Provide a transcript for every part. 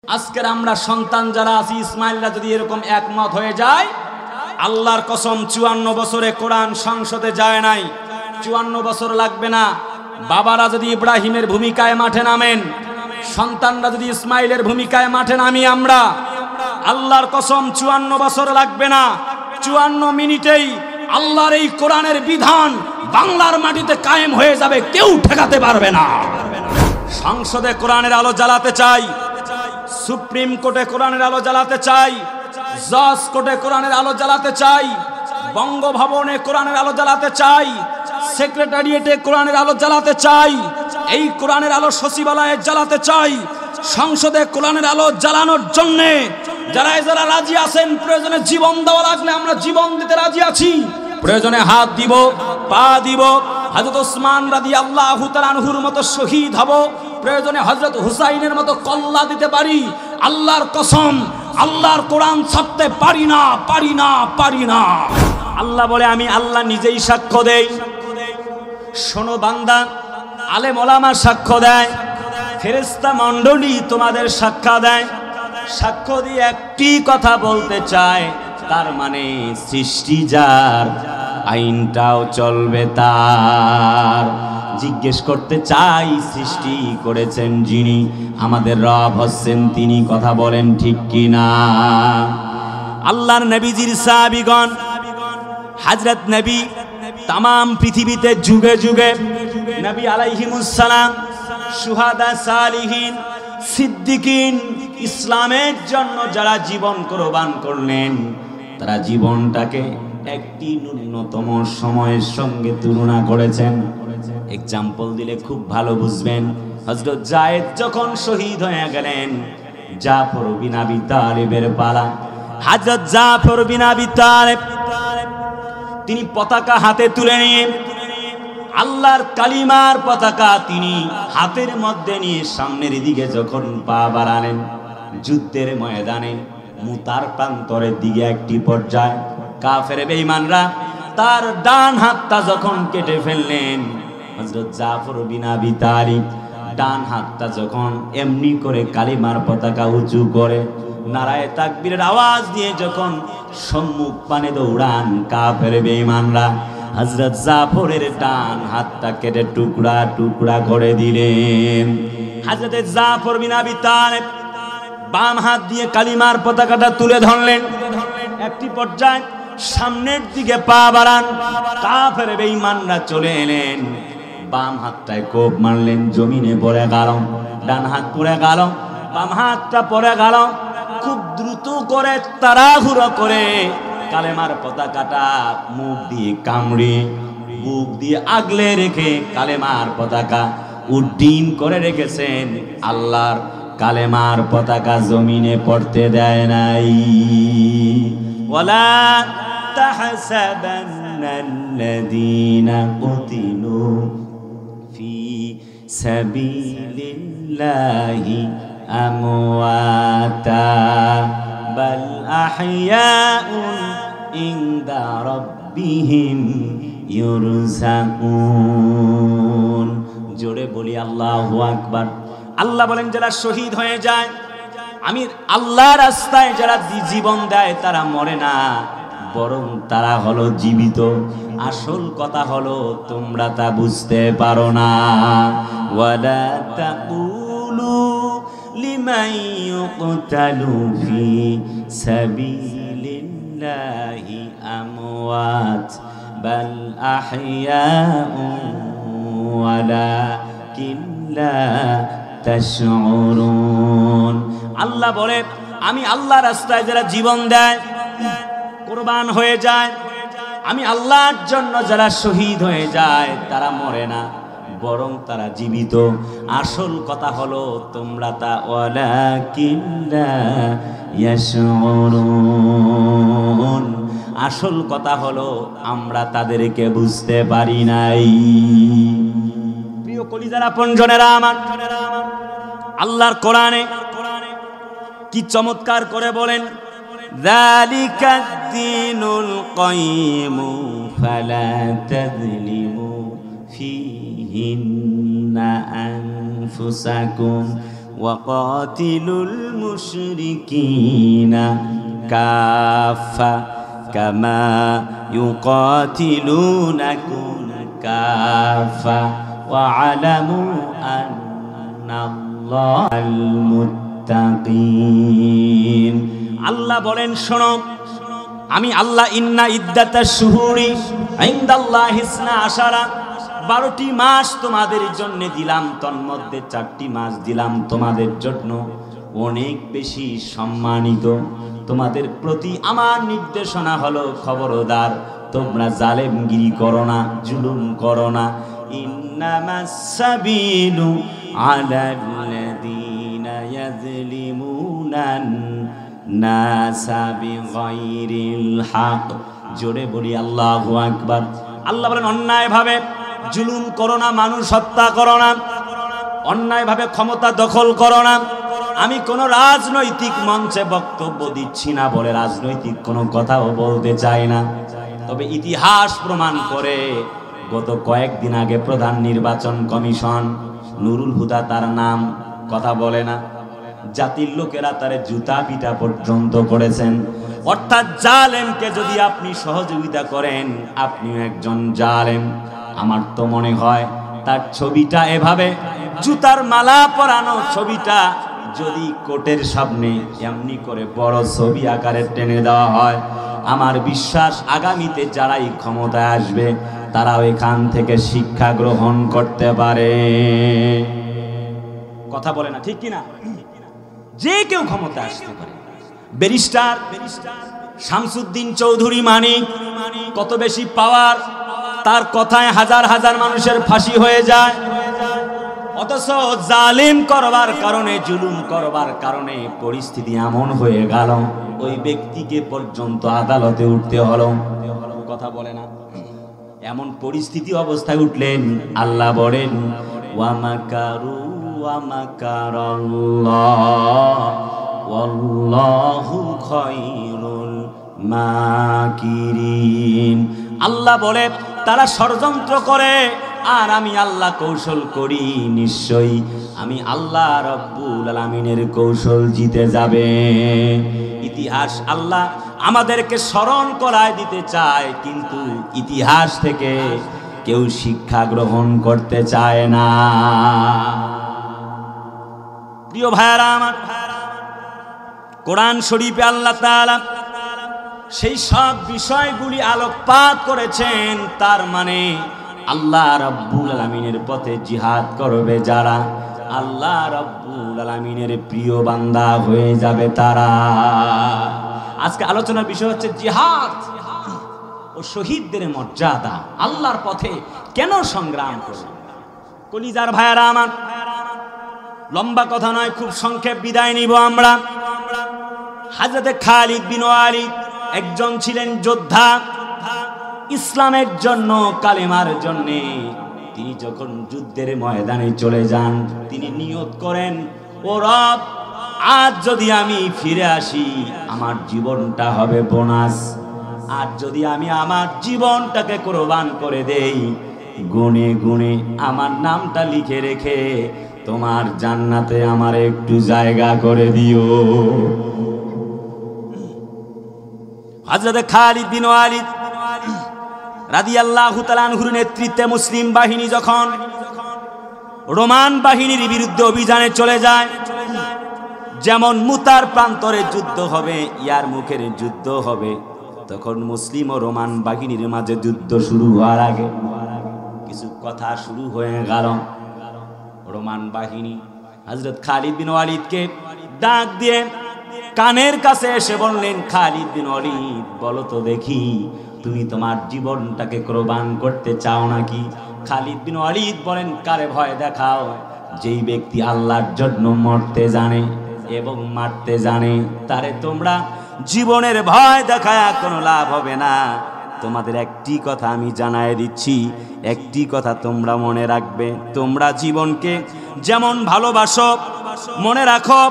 আজকের আমরা সন্তান যারা আছি ইসমাইলরা যদি এরকম একমত হয়ে যায়, আল্লাহর কসম 54 বছরে কোরআন সংসদে যায় নাই, 54 বছর লাগবে না। বাবারা যদি ইব্রাহিমের ভূমিকায় মাঠে নামেন, সন্তানরা যদি ইসমাইলের ভূমিকায় মাঠে নামি আমরা, আল্লাহর কসম 54 বছর লাগবে না, 54 মিনিটেই আল্লাহর এই কোরআনের বিধান বাংলার মাটিতে কায়েম হয়ে যাবে, কেউ ঠেকাতে পারবে না। সংসদে কোরআনের আলো জ্বালাতে চাই, সুপ্রিম কোর্টে কোরআনের আলো জ্বালাতে চাই, জজ কোর্টে কোরআনের আলো জ্বালাতে চাই, বঙ্গভবনে কোরআনের আলো জ্বালাতে চাই, সেক্রেটারিয়েটে কোরআনের আলো জ্বালাতে চাই, এই কোরআনের আলো সচিবালয়ে জ্বালাতে চাই। সংসদে কোরআনের আলো জ্বালানোর জন্য যারা রাজি আছেন, প্রয়োজনে জীবন দেওয়া লাগলে আমরা জীবন দিতে রাজি আছি, প্রয়োজনে হাত দিব, পা দিব, হযরত ওসমান রাদিয়াল্লাহু তাআলা আনহুর মতো শহীদ হব, প্রয়োজনে হযরত হুসাইনের মতো কল্লা দিতে পারি। আল্লাহর কসম, আল্লাহর কোরআন ছাড়তে পারি না, পারি না, পারি না। আল্লাহ বলে, আমি আল্লাহ নিজেই সাক্ষ্য দেই। শোনো বান্দা, আলেম ওলামা সাক্ষ্য দেয়, ফেরেশতা মণ্ডলী তোমাদের সাক্ষ্য দেয়। সাক্ষ্য দিয়ে একটি কথা বলতে চায়, তার মানে সৃষ্টি যার, আইনটাও চলবে তার। জিজ্ঞেস করতে চাই, সৃষ্টি করেছেন যিনি, আমাদের রব হচ্ছেন তিনি, কথা বলেন ঠিক কিনা? আল্লাহর নবীজির সাহাবীগণ, হযরত নবী তামাম পৃথিবীতে যুগে যুগে নবী আলাইহিমুস সালাম, শুহাদা, সালিহিন, সিদ্দিকিন, ইসলামের জন্য যারা জীবন কোরবান করলেন, তারা জীবনটাকে একটি ন্যূনতম সময়ের সঙ্গে তুলনা করেছেন। এক্সাম্পল দিলে খুব ভালো বুঝবেন। হযরত যায়েদ যখন শহীদ হয়ে গেলেন, জাফর বিন আবি তালিবের পালা। হযরত জাফর বিন আবি তালিব তিনি পতাকা হাতে তুলে নিয়ে, আল্লাহর কালিমার পতাকা তিনি হাতের মধ্যে নিয়ে সামনের দিকে যখন পা বাড়ালেন, যুদ্ধের ময়দানে মুতার প্রান্তরের দিকে একটি পর্যায়ে কাফের বেঈমানরা তার ডান হাতটা যখন কেটে ফেললেন, হযরত জাফর বিন আবি তালিব ডান হাতটা যখন এমনি করে কালিমার পতাকা উঁচু করে নারায়ে তাকবীরের আওয়াজ দিয়ে যখন সম্মুখ পানে দৌড়ান কাফের বেঈমানরা, হযরত জাফরের ডান হাতটা কেটে টুকরা টুকরা করে দিলেন। হযরত জাফর বিন আবি তালিব বাম হাত দিয়ে কালিমার পতাকাটা তুলে ধরলেন। একটি পর্যায়ে সামনের দিকে পা বাড়ান, কাফের বেঈমানরা চলে এলেন, বাম হাতটায় কোপ মারলেন, জমিনে পড়ে গেল, ডান হাত পড়ে গেল, বাম হাতটা পড়ে গেল। খুব দ্রুত করে তাড়াহুড়ো করে কালেমার পতাকাটা মুখ দিয়ে কামড়ে, বুক দিয়ে আগলে রেখে কালেমার পতাকা উড্ডীন করে রেখেছেন। আল্লাহর কালেমার পতাকা জমিনে পড়তে দেয় নাই। ওয়ালা তাহসাবান্নাল্লাযীনা কুতিলু ফি সাবিলিল্লাহি আমওয়াতা বাল আহইয়াউন ইনদা রাব্বিহিম ইউরযাকুন। জোরে বলি আল্লাহু আকবার। আল্লাহ বলেন, যারা শহীদ হয়ে যায়, আমি আল্লাহর রাস্তায় যারা জীবন দেয়, তারা মরে না, বরং তারা হলো জীবিত। আসল কথা হলো তোমরা তা বুঝতে পারো না। ওয়ালা তাকুলু লিমান ইউকতালু ফি সাবিলিল্লাহি আমওয়াত বাল আহইয়াউন ওয়ালাকিন লা তাশউরুন। আল্লাহ বলে, আমি আল্লাহর রাস্তায় যারা জীবন দেয়, কুরবান হয়ে যায়, আমি আল্লাহর জন্য যারা শহীদ হয়ে যায়, তারা মরে না, বরং তারা জীবিত। আসল কথা হলো তোমরা তা ওয়ালাকিন লা ইয়াশউরুন। আসল কথা হলো আমরা তাদেরকে বুঝতে পারি নাই। প্রিয় কলিজার আপনজনেরা আমার, আল্লাহর কোরআনে কি চমৎকার করে বলেন, যালিকাদ দীনুল কাইয়্যিম ফালা তাযলিমু ফীহিন্না আনফুসাকুম ওয়াকাতিলুল মুশরিকিনা কাফা কামা ইউকাতিলুনাকুম কাফা ওয়া'লামু আন্নাল্লাহাল মুত্তাকিন। আল্লাহ বলেন শোনো, আমি আল্লাহ ইন্না ইদ্দাতাশ শুহুরি ইনদাল্লাহি ইসনা আশারা, 12টি মাস তোমাদের জন্য দিলাম, তন্মধ্যে 4টি মাস দিলাম তোমাদের জন্য অনেক বেশি সম্মানিত। তোমাদের প্রতি আমার নির্দেশনা হলো, খবরদার তোমরা জালেমগিরি করো না, জুলুম করো না। ইন্নামাস সাবিলু আলাল্লাযীনা ইয়াযলিমুনান নাসা বিগাইরিল হক। জোরে বলি আল্লাহু আকবার। আল্লাহ বলেন অন্যায়ভাবে জুলুম করো না, মানুষ হত্যা করো না, অন্যায়ভাবে ক্ষমতা দখল করো না। আমি কোন রাজনৈতিক মঞ্চে বক্তব্য দিচ্ছি না বলে রাজনৈতিক কোনো কথাও বলতে চাই না। তবে ইতিহাস প্রমাণ করে, গত কয়েকদিন আগে প্রধান নির্বাচন কমিশন নুরুল হুদা তার নাম, কথা বলে না, জাতির লোকেরা তারে জুতা পিটা পর্যন্ত করেছেন। অর্থাৎ জালেমকে যদি আপনি সহযোগিতা করেন, আপনিও একজন জালেম। আমার তো মনে হয় তার ছবিটা এভাবে জুতার মালা পরানো ছবিটা যদি কোর্টের সামনে এমনি করে বড় ছবি আকারে টেনে দেওয়া হয়, আমার বিশ্বাস আগামীতে যারাই ক্ষমতায় আসবে তারাও এখান থেকে শিক্ষা গ্রহণ করতে পারে। কথা বলে না, ঠিক কিনা? যে কেউ ক্ষমতায় আসতে পারে। ব্যারিস্টার শামসুদ্দিন চৌধুরী মানিক, কত বেশি পাওয়ার, তার কথায় হাজার হাজার মানুষের ফাঁসি হয়ে যায়। অথচ জালিম করবার কারণে, জুলুম করবার কারণে পরিস্থিতি এমন হয়ে গেল, ওই ব্যক্তিকে পর্যন্ত আদালতে উঠতে হলো। কথা বলে না, এমন পরিস্থিতি অবস্থায় উঠলেন। আল্লাহ বলেন ওয়ামাকারু ওয়ামাকারাল্লাহ ওয়াল্লাহু খায়রুল মাকিরিন। আল্লাহ বলে তারা ষড়যন্ত্র করে আর আমি আল্লাহ কৌশল করি, নিশ্চয়ই আমি আল্লাহ রব্বুল আলামিনের কৌশল জিতে যাবে। ইতিহাস আল্লাহ আমাদেরকে স্মরণ করায় দিতে চায়, কিন্তু ইতিহাস থেকে কেউ শিক্ষা গ্রহণ করতে চায় না। প্রিয় ভাইরা আমার, কোরআন শরীফে আল্লাহ তাআলা সেই সব বিষয়গুলি আলোকপাত করেছেন। তার মানে আল্লাহ রাব্বুল আলামিনের পথে জিহাদ করবে যারা, আল্লাহ রাব্বুল আলামিনের প্রিয় বান্দা হয়ে যাবে তারা। আজকে আলোচনার বিষয় হচ্ছে জিহাদ ও শহীদদের মর্যাদা, আল্লাহর পথে কেন সংগ্রাম করবে। কলিজার ভাইরা আমার, লম্বা কথা নয়, খুব সংক্ষেপ বিদায় নিব আমরা। হযরত খালিদ বিন ওয়ালিদ একজন ছিলেন যোদ্ধা, ইসলামের জন্য, কালেমার জন্য। তিনি যখন যুদ্ধের ময়দানে চলে যান, তিনি নিয়ত করেন, ও রব, আজ যদি আমি ফিরে আসি আমার জীবনটা হবে বোনাস, আর যদি আমি আমার জীবনটাকে কোরবান করে দেই, গুনে গুনে আমার নামটা লিখে রেখে তোমার জান্নাতে আমার একটু জায়গা করে দিও। হযরত খালিদ বিন ওয়ালিদ রাদিয়াল্লাহু তাআলা আনহুর নেতৃত্বে মুসলিম বাহিনী যখন রোমান বাহিনীর বিরুদ্ধে অভিযানে চলে যায়, যেমন মুতার প্রান্তরে যুদ্ধ হবে, ইয়ার মুখের যুদ্ধ হবে, তখন মুসলিম ও রোমান বাহিনীর মাঝে যুদ্ধ শুরু হওয়ার আগে কিছু কথা শুরু হয়ে গেল। রোমান বাহিনী হযরত খালিদ বিন ওয়ালিদকে ডাক দিয়ে কানের কাছে এসে বললেন, খালিদ বিন ওয়ালিদ, বলো তো দেখি, তুমি তোমার জীবনটাকে কোরবান করতে চাও নাকি? খালিদ বিন ওয়ালিদ বলেন, কারে ভয় দেখাও? যেই ব্যক্তি আল্লাহর জন্য মরতে জানে এবং মারতে জানে, তারে তোমরা জীবনের ভয় দেখায় কোনো লাভ হবে না। তোমাদের একটি কথা আমি জানায় দিচ্ছি, একটি কথা তোমরা মনে রাখবে, তোমরা জীবনকে যেমন ভালোবাসো, মনে রাখো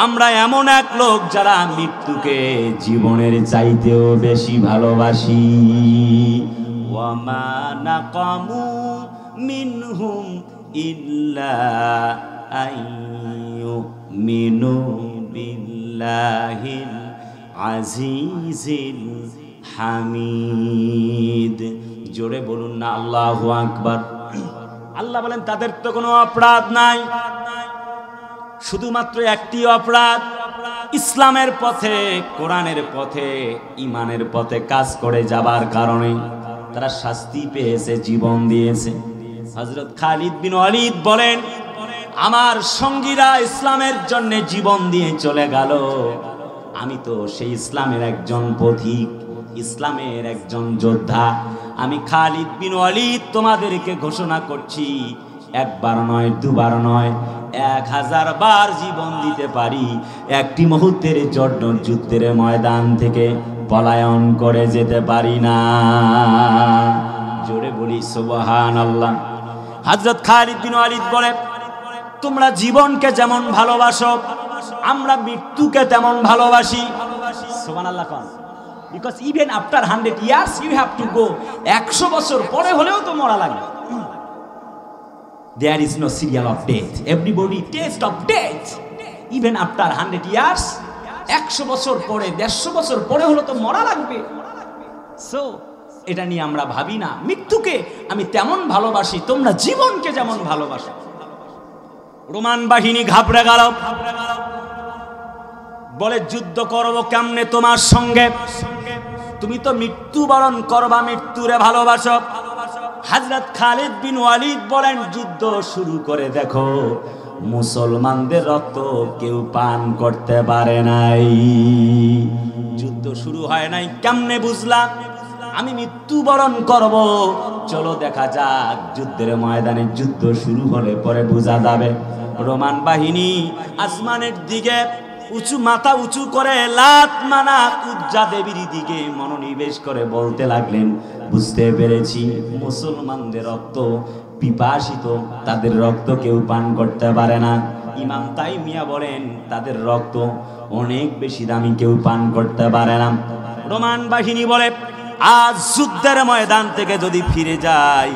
আমরা এমন এক লোক যারা মৃত্যুকে জীবনের চাইতেও বেশি ভালোবাসি। ওয়ামা নাকামু মিনহুম ইল্লা আইয়ু মিনু বিল্লাহিল আজিজিল হামিদ। জোরে বলুন না আল্লাহু আকবার। আল্লাহ বলেন তাদের তো কোনো অপরাধ নাই, শুধুমাত্র একটি অপরাধ, ইসলামের পথে, কোরআনের পথে, ইমানের পথে কাজ করে যাবার কারণে তারা শাস্তি পেয়েছে, জীবন দিয়েছে। হযরত খালিদ বিন ওয়ালিদ বলেন, আমার সঙ্গীরা ইসলামের জন্য জীবন দিয়ে চলে গেল, আমি তো সেই ইসলামের একজন পথিক, ইসলামের একজন যোদ্ধা। আমি খালিদ বিন ওয়ালিদ তোমাদেরকে ঘোষণা করছি, একবার নয়, দুবার নয়, 1000 বার জীবন দিতে পারি, একটি মুহূর্তের জন্য যুদ্ধের ময়দান থেকে পলায়ন করে যেতে পারি না। জোরে বলি সুবহানাল্লাহ। হযরত খালিদ বিন ওয়ালিদ বলে, তোমরা জীবনকে যেমন ভালোবাসো, আমরা মৃত্যুকে তেমন ভালোবাসি। সুবহানাল্লাহ কোন, because even after 100 years you have to go. 100 বছর পরে হলেও তো মরা লাগবে। There is no serial of death. Everybody taste of death. Even after 100 years, 100 বছর পরে, 150 বছর পরে হলো তো মরা লাগবে। সো এটা নিয়ে আমরা ভাবি না। মৃত্যুকে আমি তেমন ভালোবাসি, তোমরা জীবনকে যেমন ভালোবাসো। রোমান বাহিনী ঘাবড়ে গেল, বলে যুদ্ধ করবো কেমনে তোমার সঙ্গে, তুমি তো মৃত্যুবরণ করবা, মৃত্যুরে ভালোবাসো। হযরত খালিদ বিন ওয়ালিদ বলেন, যুদ্ধ শুরু করে দেখো, মুসলমানদের রক্ত কেউ পান করতে পারে নাই। যুদ্ধ শুরু হয় নাই, কেমনে বুঝলাম আমি মৃত্যুবরণ করব? চলো দেখা যাক, যুদ্ধের ময়দানে যুদ্ধ শুরু হলে পরে বোঝা যাবে। রোমান বাহিনী আসমানের দিকে উঁচু মাথা উঁচু করে লাত মানা উজ্জা দেবীর দিকে মনোনিবেশ করে বলতে লাগলেন, বুঝতে পেরেছি মুসলমানদের রক্ত পিপাসিত, তাদের রক্ত কেউ পান করতে পারে না। ইমাম তাইমিয়া বলেন, তাদের রক্ত অনেক বেশি দামি, কেউ পান করতে পারে না। রোমান বাহিনী বলে, আজ যুদ্ধের ময়দান থেকে যদি ফিরে যাই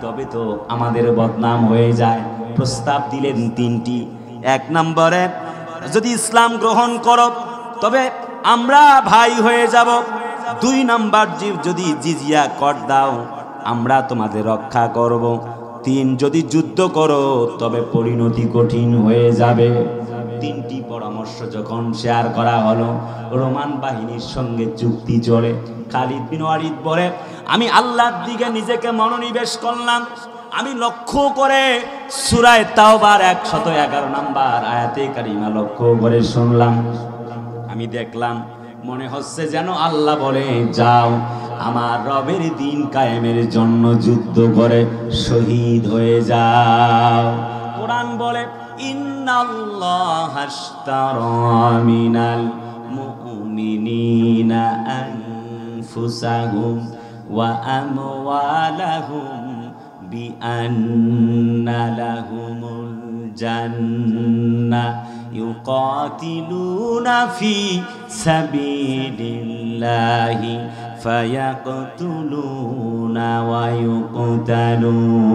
তবে তো আমাদের বদনাম হয়ে যায়। প্রস্তাব দিলেন 3টি। 1 নম্বরে, যদি ইসলাম গ্রহণ করো তবে আমরা ভাই হয়ে যাব। 2 নম্বর, যদি জিজিয়া কর দাও আমরা তোমাদের রক্ষা করব। 3, যদি যুদ্ধ করো তবে পরিণতি কঠিন হয়ে যাবে। 3টি পরামর্শ যখন শেয়ার করা হলো, রোমান বাহিনীর সঙ্গে চুক্তি চলে। খালিদ বিন ওয়ালিদ বলে, আমি আল্লাহর দিকে নিজেকে মনোনিবেশ করলাম। আমি লক্ষ্য করে সূরা তাওবার 111 নম্বর আয়াতে কারিমা লক্ষ্য করে শুনলাম। আমি দেখলাম, মনে হচ্ছে যেন আল্লাহ বলে, যাও আমার রবের দিন কায়েমের জন্য যুদ্ধ করে শহীদ হয়ে যাও। কোরআন বলে, ইন্নাল্লাহা আশতারা মিনাল মুমিনিনা আনফুসাহুম ওয়া আমওয়ালাহুম বিআন্না লাহুমুল জান্নাহ ইউকাতিলুনা ফি সাবিলিল্লাহি ফায়াকতুলুনা ওয়া ইউকতালুন।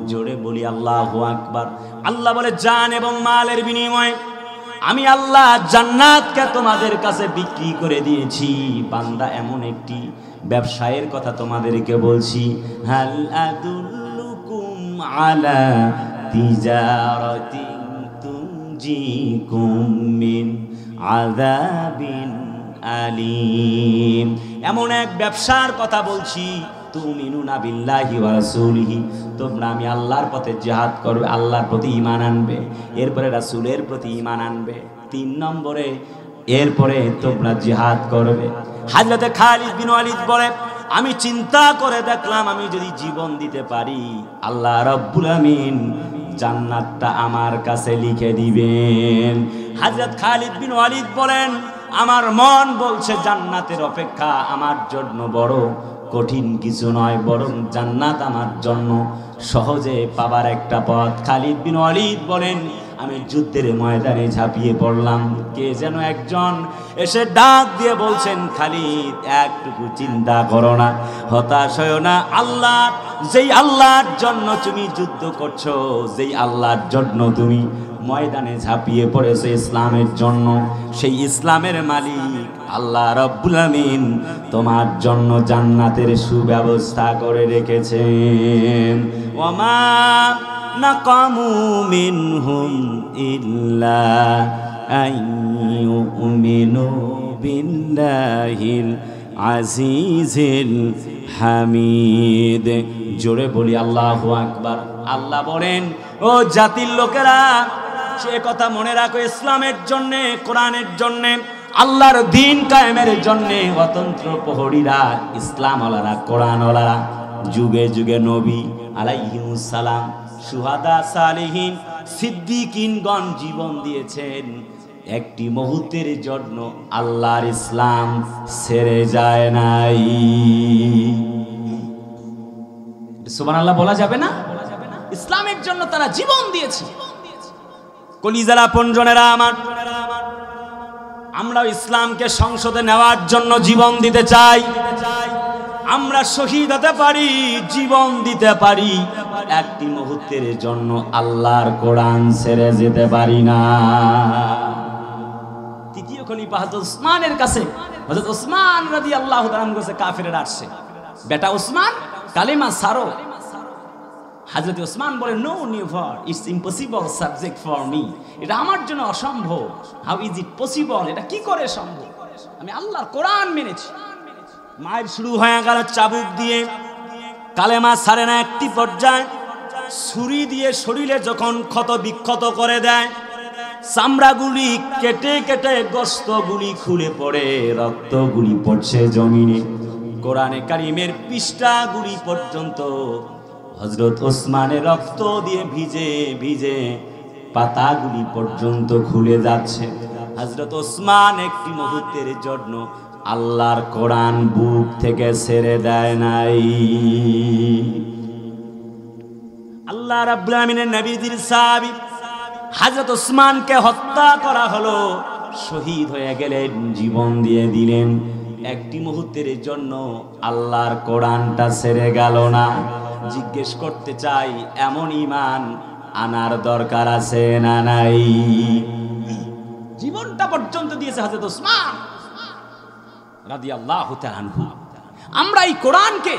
জোরে বলি আল্লাহু আকবার। আল্লাহ বলে, জান এবং মালের বিনিময়ে আমি আল্লাহ জান্নাতকে তোমাদের কাছে বিক্রি করে দিয়েছি। বান্দা, এমন একটি ব্যবসায়ের কথা তোমাদেরকে বলছি, হাল আদুল্লুকুম আলা তিজারাতিন তুনজিকুম মিন আযাবিন আলিম। এমন এক ব্যবসার কথা বলছি, তুমিনুনা বিল্লাহি ওয়া রাসূলিহি, তোমরা আমি আল্লাহর পথে জিহাদ করবে, আল্লাহর প্রতি ঈমান আনবে, এরপরে রাসূলের প্রতি ঈমান আনবে। 3 নম্বরে, এরপরে তোমরা জিহাদ করবে। হযরত খালিদ বিন ওয়ালিদ বলে, আমি চিন্তা করে দেখলাম, আমি যদি জীবন দিতে পারি আল্লাহ রাব্বুল আমিন জান্নাতটা আমার কাছে লিখে দিবেন। হযরত খালিদ বিন ওয়ালিদ বলেন, আমার মন বলছে জান্নাতের অপেক্ষা আমার জন্য বড় কঠিন কিছু নয়, বরং জান্নাত আমার জন্য সহজে পাবার একটা পথ। খালিদ বিন ওয়ালিদ বলেন, আমি যুদ্ধের ময়দানে ঝাঁপিয়ে পড়লাম। কে যেন একজন এসে ডাক দিয়ে বলছেন, খালিদ একটুকু চিন্তা করো না, হতাশ হয়ো না। আল্লাহ, যেই আল্লাহর জন্য তুমি যুদ্ধ করছো, যেই আল্লাহর জন্য তুমি ময়দানে ঝাঁপিয়ে পড়েছে ইসলামের জন্য। সেই ইসলামের মালিক আল্লাহ রাব্বুল আমিন তোমার জন্য জান্নাতের সুব্যবস্থা করে রেখেছেন। ওয়ামা নাকামু মিনহুম ইল্লা আইয়ুমিনু বিল্লাহিল আজিজিল হামিদ। জোরে বলি আল্লাহু আকবার। আল্লাহ বলেন, ও জাতির লোকেরা, সে কথা মনে রাখো, ইসলামের জন্যে, কোরআনের জন্যে, আল্লাহর দ্বীন কায়েমের জন্যে অতন্ত্র প্রহরীরা, ইসলামওয়ালারা, কোরআনওয়ালারা যুগে যুগে নবী আলাইহিমুস সালাম, শুহাদা, সালিহিন, সিদ্দিকিনগণ জীবন দিয়েছেন। একটি মুহূর্তের জন্য আল্লাহর ইসলাম ছেড়ে যায় নাই। সুবহানাল্লাহ বলা যাবে না? ইসলামের জন্য তারা জীবন দিয়েছে। কলিজার আপনজনেরা আমার, আমরাও ইসলামকে সংসদে নেওয়ার জন্য জীবন দিতে চাই। আমরা শহীদ হতে পারি, জীবন দিতে পারি, একটি মুহূর্তের জন্য আল্লাহর কোরআন ছেড়ে যেতে পারি না। তৃতীয় খলিফা হযরত ওসমানের কাছে, হযরত ওসমান রাদিয়াল্লাহু তাআলা আনহু কাছে কাফেররা আসছে, বেটা ওসমান কালেমা ছাড়ো। হযরত ওসমান বলে, no never, it's impossible subject for me. এটা আমার জন্য অসম্ভব। How is it possible? এটা কি করে সম্ভব? আমি আল্লাহর কোরআন মেনেছি। মায়ের শুরু হয়ে গেল চাবুক দিয়ে, কালেমা ছাড়ে না। একটি পর্যায়ে ছুরি দিয়ে শরীরে যখন ক্ষত বিক্ষত করে দেয়, চামড়াগুলি কেটে কেটে গোশতগুলি খুলে পড়ে, রক্তগুলি পড়ছে জমিনে, কোরআনে কারিমের পৃষ্ঠাগুলি পর্যন্ত হযরত ওসমানের রক্ত দিয়ে ভিজে ভিজে পাতাগুলি পর্যন্ত খুলে যাচ্ছে। হযরত ওসমান একটি মুহূর্তের জন্য আল্লাহর কোরআন বুক থেকে ছেড়ে দেয় নাই। আল্লাহ রাব্বুল আমিনের নবীর সাহাবী হযরত ওসমানকে হত্যা করা হলো, শহীদ হয়ে গেলেন, জীবন দিয়ে দিলেন। একটি মুহূর্তের জন্য আল্লাহর কোরআনটা ছেড়ে গেল না। জিজ্ঞেস করতে চাই, এমন ঈমান আনার দরকার আছে না নাই? জীবনটা পর্যন্ত দিয়েছে হযরত ওসমান রাদিয়াল্লাহু তাআলা আনহু। আমরা এই কোরআনকে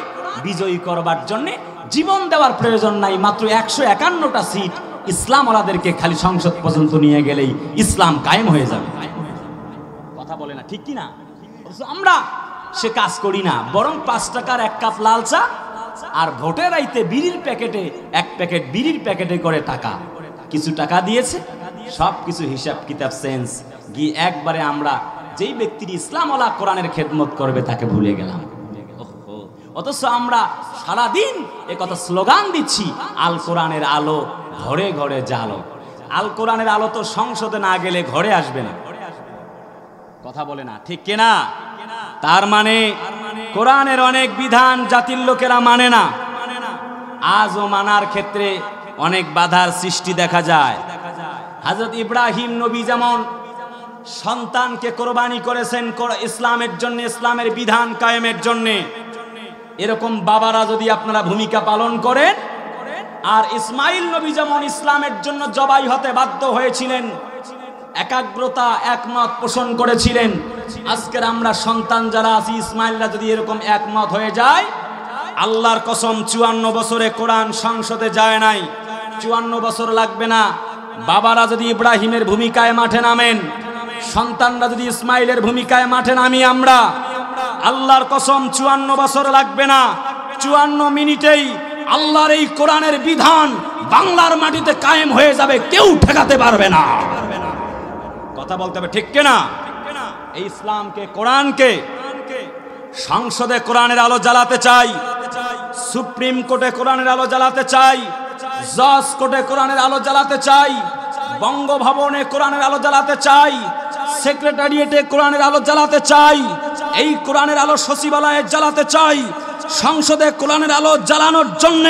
বিজয়ী করবার জন্য জীবন দেওয়ার প্রয়োজন নাই। মাত্র 151টা সিট, ইসলাম ওয়ালাদেরকে খালি সংসদ পর্যন্ত নিয়ে গেলেই ইসলাম কায়েম হয়ে যাবে। কথা বলে না, ঠিক কি না? আমরা সে কাজ করি না, বরং 5 টাকার 1 কাপ লাল চা আর ভোটের আইতে বিড়ির প্যাকেটে 1 প্যাকেট বিড়ির প্যাকেটে করে টাকা, কিছু টাকা দিয়েছে, সব কিছু হিসাব কিতাব সেন্স গিয়ে একবারে আমরা যেই ব্যক্তির ইসলাম ওয়ালা কোরআনের খেদমত করবে তাকে ভুলে গেলাম। অথচ আমরা সারাদিন এ কথা স্লোগান দিচ্ছি, আল কোরআনের আলো ঘরে ঘরে জ্বালো। আল কোরআনের আলো তো সংসদে না গেলে ঘরে আসবে না। কথা বলে না, ঠিক কিনা? তার মানে কোরআনের অনেক বিধান জাতির লোকেরা মানে না। আজও মানার ক্ষেত্রে অনেক বাধার সৃষ্টি দেখা যায়। হযরত ইব্রাহিম নবী যেমন সন্তানকে কোরবানি করেছেন ইসলামের জন্য, ইসলামের বিধান কায়েমের জন্য, এরকম বাবারা যদি আপনারা ভূমিকা পালন করেন, আর ইসমাইল নবী যেমন ইসলামের জন্য জবাই হতে বাধ্য হয়েছিলেন, একাগ্রতা একমত পোষণ করেছিলেন, আজকের আমরা সন্তান যারা আছি, ইসমাইলরা যদি এরকম একমত হয়ে যায়, আল্লাহর কসম 54 বছরে কোরআন সংসদে যায় নাই, 54 বছর লাগবে না। বাবারা যদি ইব্রাহিমের ভূমিকায় মাঠে নামেন, সন্তানরা যদি ইসমাইলের ভূমিকায় মাঠে নামি আমরা, আল্লাহর কসম 54 বছর লাগবে না, 54 মিনিটেই আল্লাহর এই কোরআনের বিধান বাংলার মাটিতে কায়েম হয়ে যাবে, কেউ ঠেকাতে পারবে না। কথা বলতে হবে, ঠিক কিনা? এই ইসলামকে, কোরআনকে সংসদে কোরআনের আলো জ্বালাতে চাই, সুপ্রিম কোর্টে কোরআনের আলো জ্বালাতে চাই, জজ কোর্টে কোরআনের আলো জ্বালাতে চাই, বঙ্গভবনে কোরআনের আলো জ্বালাতে চাই, সেক্রেটারিয়েটে কোরআনের আলো জ্বালাতে চাই, এই কোরআনের আলো সচিবালয়ে জ্বালাতে চাই। সংসদে কোরআনের আলো জ্বালানোর জন্য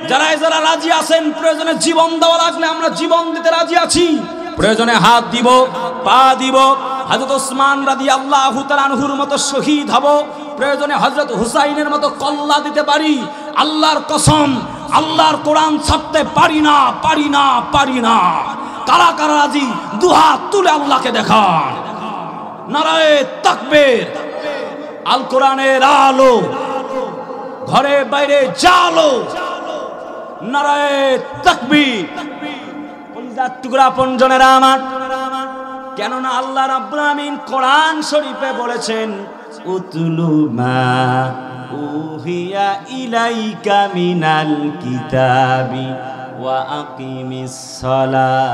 যারা রাজি আছেন, প্রয়োজনে জীবন দেওয়া লাগলে আমরা জীবন দিতে রাজি আছি, প্রয়োজনে হাত দিব, পা দিব, হযরত ওসমান রাদিয়াল্লাহু তাআলা আনহুর মতো শহীদ হব, প্রয়োজনে হযরত হুসাইনের মতো কল্লা দিতে পারি। আল্লাহর কসম, আল্লাহর কোরআন ছাড়তে পারি না, পারি না, পারি না। কারা কারা রাজি দুহাত তুলে আল্লাহকে দেখান। নারায়ে তাকবীর। আল কোরআনের আলো ঘরে বাইরে জালো। নারায়ে তাকবীর। কলিজার টুকরা আপনজনেরা আমার, কেননা আল্লাহ রাব্বুল আমিন কোরআন শরীফে বলেছেন উতলু মা উহিয়া ইলাইকা মিনাল কিতাবি ওয়া আকিমিস সালাহ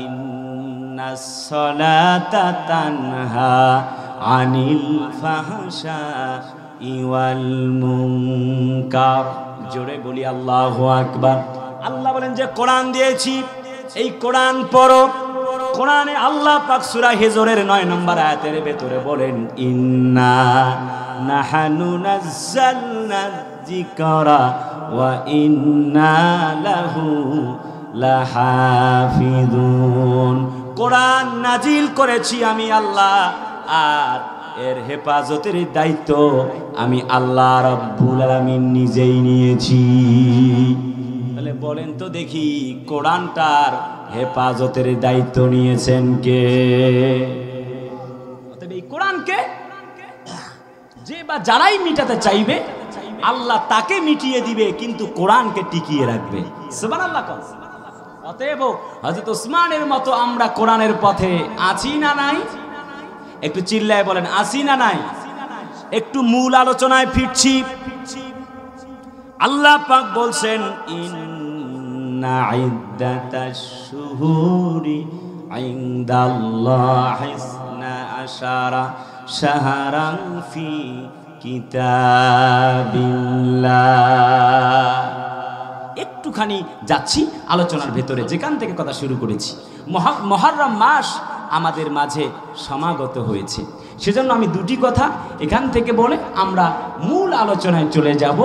ইন্নাস সালাতা তানহা আনিল ফাহশাই ওয়াল মুনকার। জোরে বলি আল্লাহু আকবার। আল্লাহ বলেন যে কোরআন দিয়েছি, এই কোরআন পড়ো। কোরআনে আল্লাহ পাক সূরা হিজরের 9 নম্বর আয়াতের ভেতরে বলেন ইন্না নাহানু নাযালনা যিকরা ওয়া ইন্না লাহু লাহাফিজুন। কোরআন নাজিল করেছি আমি আল্লাহ, আর এর হেফাজতের দায়িত্ব আমি আল্লাহ রাব্বুল আলামিন নিজেই নিয়েছি। তাহলে বলেন তো দেখি, কোরআনটার হেফাজতের দায়িত্ব নিয়েছেন কে? অতএব এই কোরআনকে যে বা যারাই মিটাতে চাইবে আল্লাহ তাকে মিটিয়ে দিবে, কিন্তু কোরআনকে টিকিয়ে রাখবে। সুবহানাল্লাহ। অতএব হযরত ওসমানের মতো আমরা কোরআনের পথে আছি না নাই? একটু চিল্লায় বলেন আছি না নাই? একটু মূল আলোচনায় ফিরছি। আল্লাহ পাক বলছেন ইন্না ইদ্দাতাশ শুহুরি ইনদাল্লাহি 12 শাহরান ফি কিতাবিল্লাহ। একটুখানি যাচ্ছি আলোচনার ভেতরে, যেখান থেকে কথা শুরু করেছি। মুহররম মাস আমাদের মাঝে সমাগত হয়েছে, সেজন্য আমি দুটি কথা এখান থেকে বলে আমরা মূল আলোচনায় চলে যাব।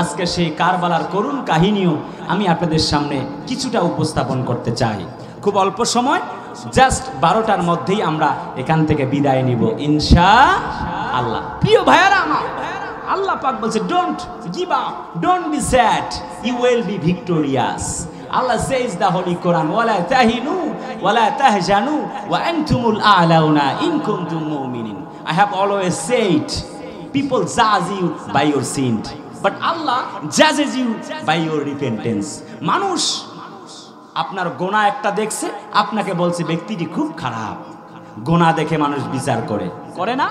আজকে সেই কারবালার করুণ কাহিনীও আমি আপনাদের সামনে কিছুটা উপস্থাপন করতে চাই। খুব অল্প সময়, জাস্ট 12টার মধ্যেই আমরা এখান থেকে বিদায় নিব ইনশাআল্লাহ। প্রিয় ভাইয়ারা আমার, আল্লাহ পাক বলছে don't give up, don't be sad, you will be victorious. Allah says the Holy Quran, وَلَا تَهِنُوا وَلَا تَهْزَنُوا وَأَنْتُمُ الْأَعْلَوْنَ إِن كُنتُم مُؤْمِنِينَ. I have always said, people judge you by your sin, but Allah judges you by your repentance. মানুষ আপনার গোনা একটা দেখছে, আপনাকে বলছে ব্যক্তিটি খুব খারাপ। গোনা দেখে মানুষ বিচার করে না?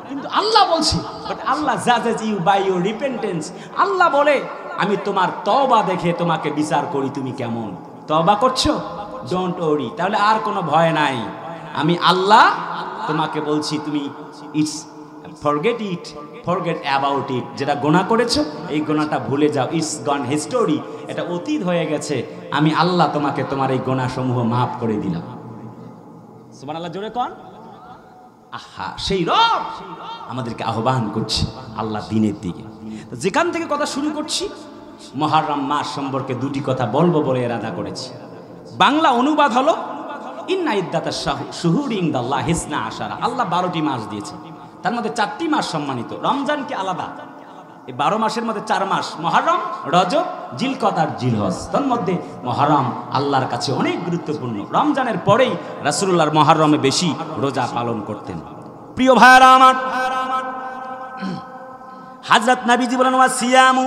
কিন্তু আল্লাহ বলছে, বাট আল্লাহ জাজেস ইউ বাই ইউর রিপেন্টেন্স। আল্লাহ বলে আমি তোমার তওবা দেখে তোমাকে বিচার করি, তুমি কেমন তওবা করছো। ডোন্ট ওরি, তাহলে আর কোনো ভয় নাই। আমি আল্লাহ তোমাকে বলছি তুমি ফরগেট অ্যাবাউট ইট। যেটা গোনা করেছো এই গোনাটা ভুলে যাও। ইটস গন হিস্টোরি, এটা অতীত হয়ে গেছে। আমি আল্লাহ তোমাকে তোমার এই গোনাসমূহ মাফ করে দিলাম। সুবহানাল্লাহ, জোরে কোন আহা। সেই রব আমাদেরকে আহ্বান করছে আল্লাহ দিনের দিকে। যেখান থেকে কথা শুরু করছি, মুহররম মাস সম্পর্কে দুটি কথা বলবো বলে ইরাদা করেছি। বাংলা অনুবাদ হলো ইন্না ইদ্দাতাশ শুহুরি ইনদাল্লাহি 12। আল্লাহ 12টি মাস দিয়েছে, তার মধ্যে 4টি মাস সম্মানিত। রমজানকে আলাদা, এই 12 মাসের মধ্যে 4 মাস মুহররম, রজব, জিলকদ আর জিলহজ। তার মধ্যে মুহররম আল্লাহর কাছে অনেক গুরুত্বপূর্ণ। রমজানের পরেই রাসূলুল্লাহ মুহররমে বেশি রোজা পালন করতেন। প্রিয় ভাইরা আমার, হযরত নবীজি বলেন ওয়া সিয়ামু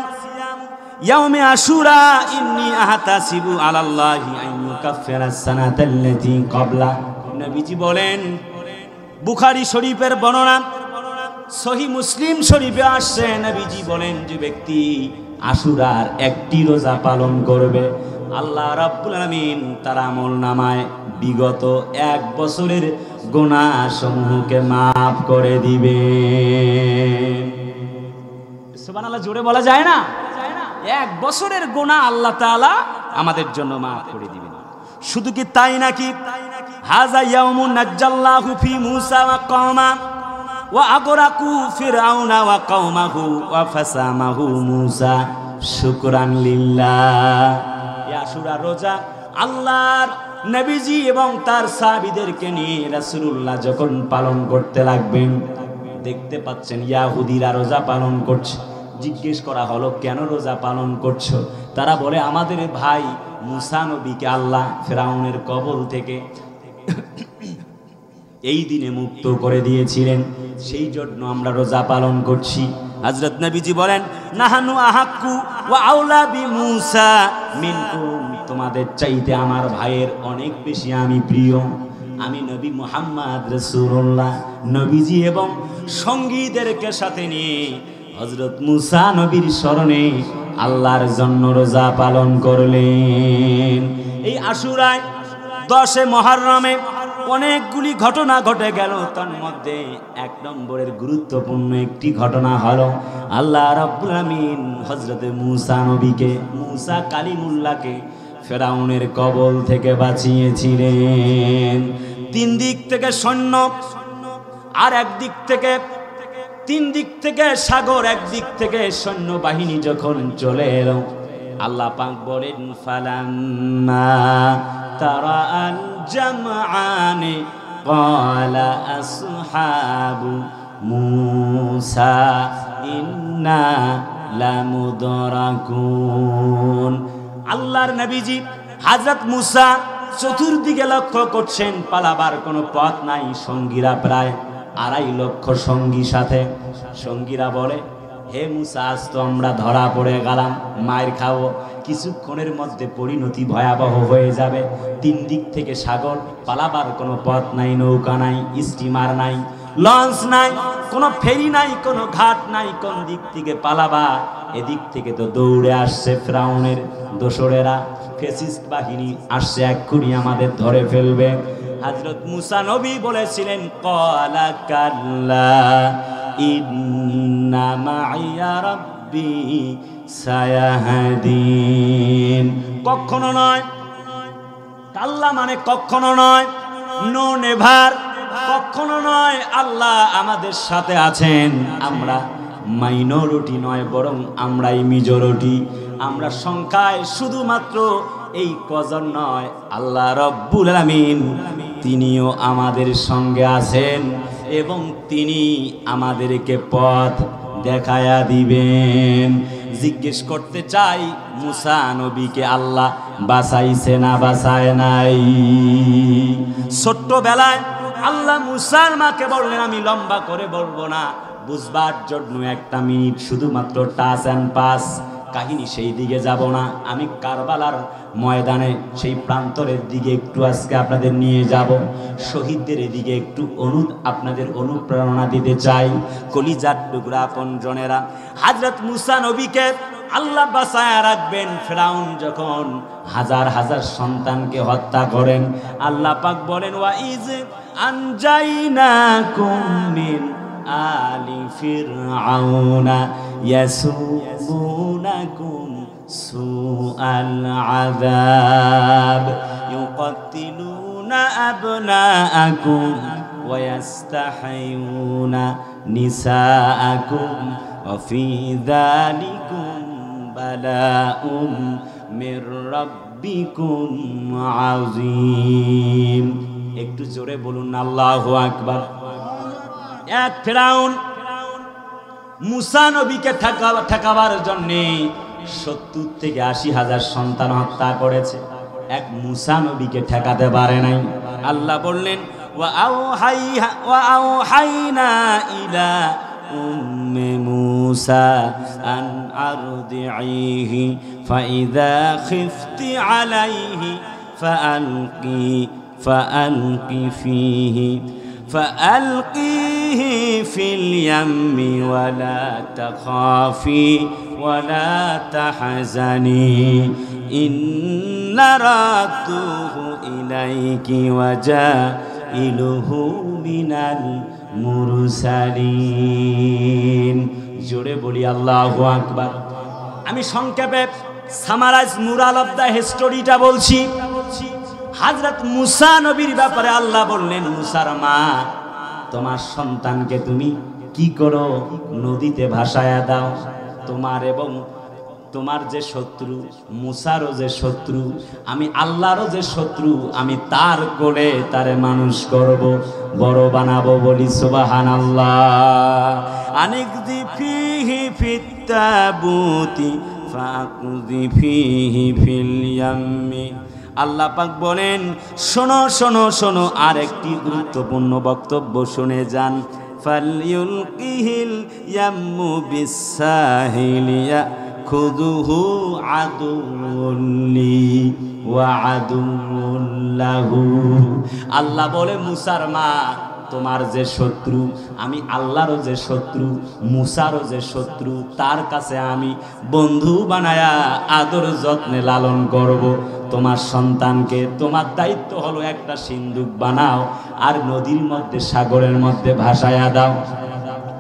ইয়াউমে আশুরা ইন্নী আহতাসিবু আলাল্লাহি আন ইউকাফিরাস সানাতাল্লাতী ক্বাবলা। নবীজি বলেন, বুখারী শরীফের বর্ণনা, সহিহ মুসলিম শরীফে আসছে, নবীজি বলেন যে ব্যক্তি আশুরার একটি রোজা পালন করবে, আল্লাহ রাব্বুল আলামিন তার আমলনামায় বিগত 1 বছরের গুনাহসমূহকে মাফ করে দিবেন। সুবহানাল্লাহ, জোরে বলা যায় না? 1 বছরের গুনাহ আল্লাহ তাআলা আমাদের জন্য মাফ করে দিবেন। শুধু কি তাই নাকি, হাযা ইয়াউমুন নাজ্জাল্লাহু ফি মূসা ওয়া কওমা ওয়া আগরাকু ফিরআউনা ওয়া কওমাহু ওয়া ফাসামাহু মূসা শুকরান লিল্লাহ। এই আশুরা রোজা আল্লাহর নবীজি এবং তার সাহাবীদেরকে নিয়ে রাসূলুল্লাহ যখন পালন করতে লাগবেন, দেখতে পাচ্ছেন ইহুদিরা রোজা পালন করছে, জিজ্ঞেস করা হলো কেন রোজা পালন করছো? তারা বলে আমাদের ভাই মুসা নবীকে আল্লাহ ফেরাউনের কবল থেকে এই দিনে মুক্ত করে দিয়েছিলেন, সেই জন্য আমরা রোজা পালন করছি। হযরত নবীজি বলেন নাহানু আহাক্কু ওয়া আউলা বিমূসা মিনকুম, তোমাদের চাইতে আমার ভাইয়ের অনেক বেশি আমি প্রিয়। আমি নবী মুহাম্মদ রাসূলুল্লাহ নবীজি এবং সঙ্গীদেরকে সাথে নিয়ে হযরত মুসা নবীর স্মরণে আল্লাহর জন্য রোজা পালন করলেন। এই আশুরায় 10 মুহররমে অনেকগুলি ঘটনা ঘটে গেল, তার মধ্যে 1 নম্বরের গুরুত্বপূর্ণ একটি ঘটনা হলো আল্লাহ রাব্বুল আমিন হযরত মুসা নবীকে, মুসা কালিমুল্লাহকে ফেরাউনের কবল থেকে বাঁচিয়েছিলেন। 3 দিক থেকে সৈন্য, আর একদিক থেকে 3 দিক থেকে সাগর, একদিক থেকে সৈন্যবাহিনী যখন চলে এলো, আল্লাহ পাক বলেন ফালাম্মা তারা আল জামআনি ক্বালা আসহাবু মুসা ইন্না লামুদরাকুন। আল্লাহর নবীজি হযরত মুসা চতুর্দিকে লক্ষ্য করছেন, পালাবার কোনো পথ নাই। সঙ্গীরা প্রায় 2.5 লক্ষ সঙ্গী সাথে। সঙ্গীরা বলে হে মুসা, আজ তো আমরা ধরা পড়ে গেলাম, মায়ের খাবো, কিছুক্ষণের মধ্যে পরিণতি ভয়াবহ হয়ে যাবে। 3 দিক থেকে সাগর, পালাবার কোনো পথ নাই, নৌকা নাই, স্টিমার নাই, লঞ্চ নাই, কোনো ফেরি নাই, কোনো ঘাট নাই, কোন দিক থেকে পালাবা? এদিক থেকে তো দৌড়ে আসছে ফেরাউনের দোসরেরা, ফ্যাসিস্ট বাহিনী আসছে, এক্ষুনি আমাদের ধরে ফেলবে। হযরত মুসা নবী বলেছিলেন ক্বালা কাল্লা ইন্না মাইয়া রাব্বি সায়াহদিন। কখনো নয়, কাল্লা মানে কখনো নয়, নো নেভার, কখনো নয়, আল্লাহ আমাদের সাথে আছেন। আমরা মাইনরিটি নয়, বরং আমরাই মেজরিটি। আমরা সংখ্যায় শুধুমাত্র এই কজন নয়, আল্লাহ রব্বুল আলামিন তিনিও আমাদের সঙ্গে আছেন এবং তিনি আমাদেরকে পথ দেখায়া দিবেন। জিজ্ঞেস করতে চাই, মুসা নবীকে আল্লাহ বাঁচাইছে না বাঁচায় নাই? ছোট্টবেলায় আল্লাহ মুসার মাকে বললেন, আমি লম্বা করে বলবো না, বুঝবার জন্য 1 মিনিট শুধুমাত্র টাচ অ্যান্ড পাস, কাহিনী সেই দিকে যাব না। আমি কারবালার ময়দানে সেই প্রান্তরের দিকে একটু আজকে আপনাদের নিয়ে যাব। শহীদদের এদিকে একটু আপনাদের অনুপ্রেরণা দিতে চাই। কলিজার টুকরা আপনজনেরা, হযরত মুসা নবীকে আল্লাহ বাঁচায়া রাখবেন। ফেরাউন যখন হাজার হাজার সন্তানকে হত্যা করেন, আল্লাহ পাক বলেন ওয়া ইজ আনজাইনাকুম মিন আলি ফিরআউনা ইয়াসুমুনাকুম সুআল আযাব ইউকাতিলুনা আবনাআকুম ওয়া ইয়াস্তাহিয়ুনা নিসাআকুম ওয়া ফি যালিকুম বালাউম মির রাব্বিকুম আযীম। একটু জোরে বলুন আল্লাহু আকবার। এক ফেরাউন মুসা নবীকে ঠেকাবার জন্য 70 থেকে 80 হাজার সন্তান হত্যা করেছে, এক মুসা নবীকে ঠেকাতে পারে নাই। আল্লাহ বললেন ওয়া আওহাইনা ইলা উম্মি মুসা আন আরদিহি ফাইযা খিফতি আলাইহি ফাআলকি ফি اليم ولا تخافي ولا تحزني إن رادوه إليك وجائله من المرسلين। জোরে বলি আল্লাহু আকবার। আমি সংক্ষেপে সামারাইজ মুরাল অফ দ্য হিস্টোরিটা বলছি। হযরত মুসা নবীর ব্যাপারে আল্লাহ বললেন, মুসার মা, তোমার সন্তানকে তুমি কি করো? নদীতে ভাসায়া দাও। তোমার এবং তোমার যে শত্রু, মুসারও যে শত্রু, আমি আল্লাহরও যে শত্রু, আমি তার কোলে তারে মানুষ করব, বড় বানাবো। বলি সুবহানাল্লাহ। আনিকদি ফিহি ফিত্তাবুতি ফাকুদি ফিহি ফিল ইয়াম্মি। আল্লাহ পাক বলেন, শোনো শোনো শোনো, আর একটি গুরুত্বপূর্ণ বক্তব্য শুনে যান। ফালইউলকিহিল ইয়াম্মু বিসাহিলিয়া খুযুহু আদুউল্লি ওয়া আদুউল্লাহু। আল্লাহ বলে, মুসার মা, তোমার যে শত্রু, আমি আল্লাহরও যে শত্রু, মুসারও যে শত্রু, তার কাছে আমি বন্ধু বানায়া আদর যত্নে লালন করব। তোমার সন্তানকে, তোমার দায়িত্ব হলো একটা সিন্দুক বানাও আর নদীর মধ্যে, সাগরের মধ্যে ভাসায়া দাও।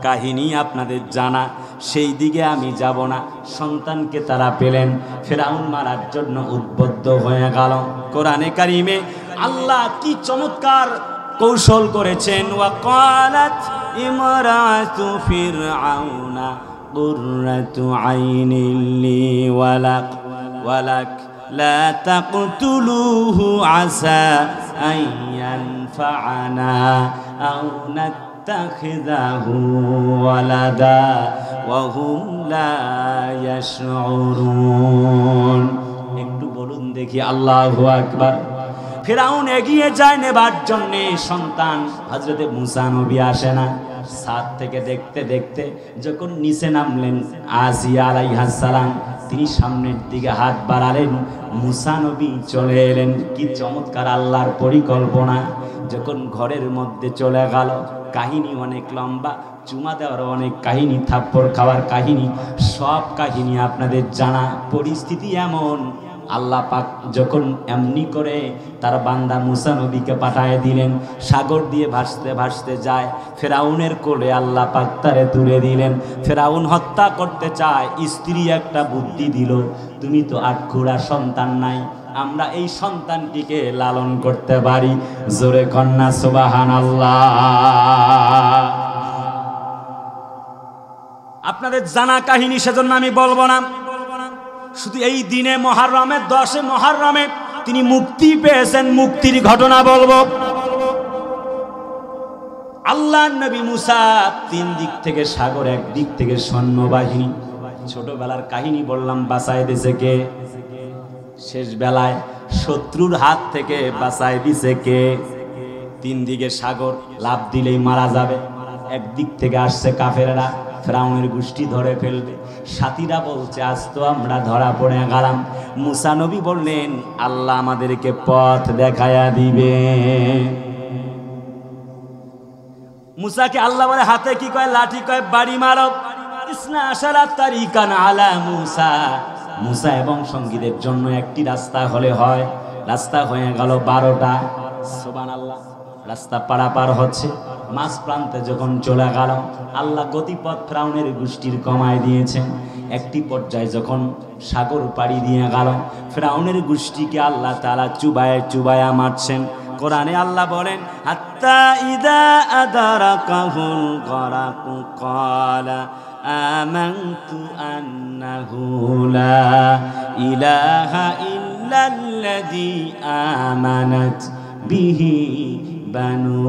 কাহিনী আপনাদের জানা, সেই দিকে আমি যাব না। সন্তানকে তারা পেলেন, ফেরাউন মারার জন্য উদ্বুদ্ধ হয়ে গেল। কোরআনে কারিমে আল্লাহ কি চমৎকার কৌশল করেছেন। ওয়াকালাত ইমরাতু ফিরআউনা কুররাতু আইনিল লি ওয়ালাক ওয়ালাক লা তাকতুলুহু আসা আইয়ানফাআনা আও নাত্তাখিযাহু ওয়ালাদা ওয়া হুম লা ইয়াশউরুন। একটু বলুন দেখি আল্লাহু আকবার। ফিরাউন এগিয়ে যায় নেবার জন্যে, সন্তান হযরতে মুসা নবী আসে না। ছাদ থেকে দেখতে দেখতে যখন নিচে নামলেন আসিয়া আলাইহিস সালাম, তিনি সামনের দিকে হাত বাড়ালেন, মুসা নবী চলে এলেন। কি চমৎকার আল্লাহর পরিকল্পনা। যখন ঘরের মধ্যে চলে গেল, কাহিনী অনেক লম্বা, চুমা দেওয়ার অনেক কাহিনী, থাপ্পড় খাওয়ার কাহিনী, সব কাহিনী আপনাদের জানা। পরিস্থিতি এমন, আল্লাহ পাক যখন এমনি করে তার বান্দা মুসা নবীকে পাঠায় দিলেন, সাগর দিয়ে ভাসতে ভাসতে যায়, ফেরাউনের কোলে আল্লাহ পাক তারে তুলে দিলেন। ফেরাউন হত্যা করতে চায়, স্ত্রী একটা বুদ্ধি দিল, তুমি তো আটখুড়া সন্তান নাই, আমরা এই সন্তানটিকে লালন করতে পারি। জোরে কন্যা সুবহানাল্লাহ। আপনাদের জানা কাহিনী, সেজন্য আমি বলবো না। শুধু এই দিনে মুহররমের 10 মুহররমে তিনি মুক্তি পেয়েছেন, মুক্তির ঘটনা বলবো। আল্লাহর নবী মুসা 3 দিক থেকে সাগর, এক দিক থেকে সৈন্যবাহিনী। ছোটবেলার কাহিনী বললাম, বাঁচায় দিয়েছে কে? শেষ বেলায় শত্রুর হাত থেকে বাঁচায় দিয়েছে কে? 3 দিকে সাগর, লাফ দিলেই মারা যাবে। একদিক থেকে আসছে কাফেররা, ফেরাউনের গোষ্ঠী ধরে ফেলবে। সাথীরা বলছে, আজ তো আমরা ধরা পড়ে গেলাম। মুসা নবী বললেন, আল্লাহ আমাদেরকে পথ দেখায়া দিবে। মুসাকে আল্লাহ বলে, হাতে কি কয়? লাঠি কয়, বাড়ি মারো। ইসনা আশারাত তারিকান আলা মুসা। মুসা এবং সঙ্গীদের জন্য একটি রাস্তা হলে হয়, রাস্তা হয়ে গেল 12টা। সুবহানাল্লাহ। রাস্তা পারাপার হচ্ছে, মাঝ প্রান্তে যখন চলে গেল, আল্লাহ গতিপথ ফেরাউনের গোষ্ঠীর কমায় দিয়েছেন। একটি পর্যায়ে যখন সাগর পাড়ি দিয়ে গেল, ফেরাউনের গোষ্ঠীকে আল্লাহ তাআলা চুবায়ে চুবায়া মারছেন। কোরআনে আল্লাহ বলেন, হাত্তা ইদা আদারাকাহুল গরাকু ক্বালা আমানতু আন্নাহু লা ইলাহা ইল্লাল্লাযী আমানাত বিহি বানু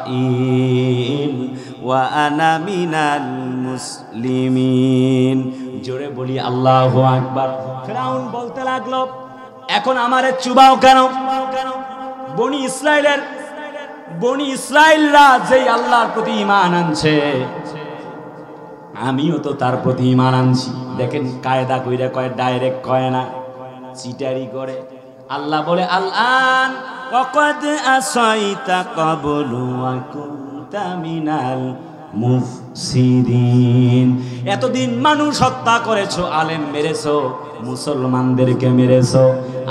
ইসরাঈল ওয়া আনা মিনাল মুসলিমিন। জোরে বলি আল্লাহু আকবার। ফিরআউন বলতে লাগলো, এখন আমারে চুবাও কেন? বনি ইসরাইলরা যেই আল্লাহর প্রতি ঈমান আনছে, আমিও তো তার প্রতি ঈমান আনছি। দেখেন কায়দা কইরা কয়, ডাইরেক্ট কয় না, চিটারি করে। আল্লাহ বলে, আলআন ওয়াকাদ আসাইতা ক্বাবলু ওয়া কুনতা মিনাল মুফসিদিন। এতদিন মানুষ হত্যা করেছো, আলেম মেরেছো, মুসলমানদেরকে মেরেছো।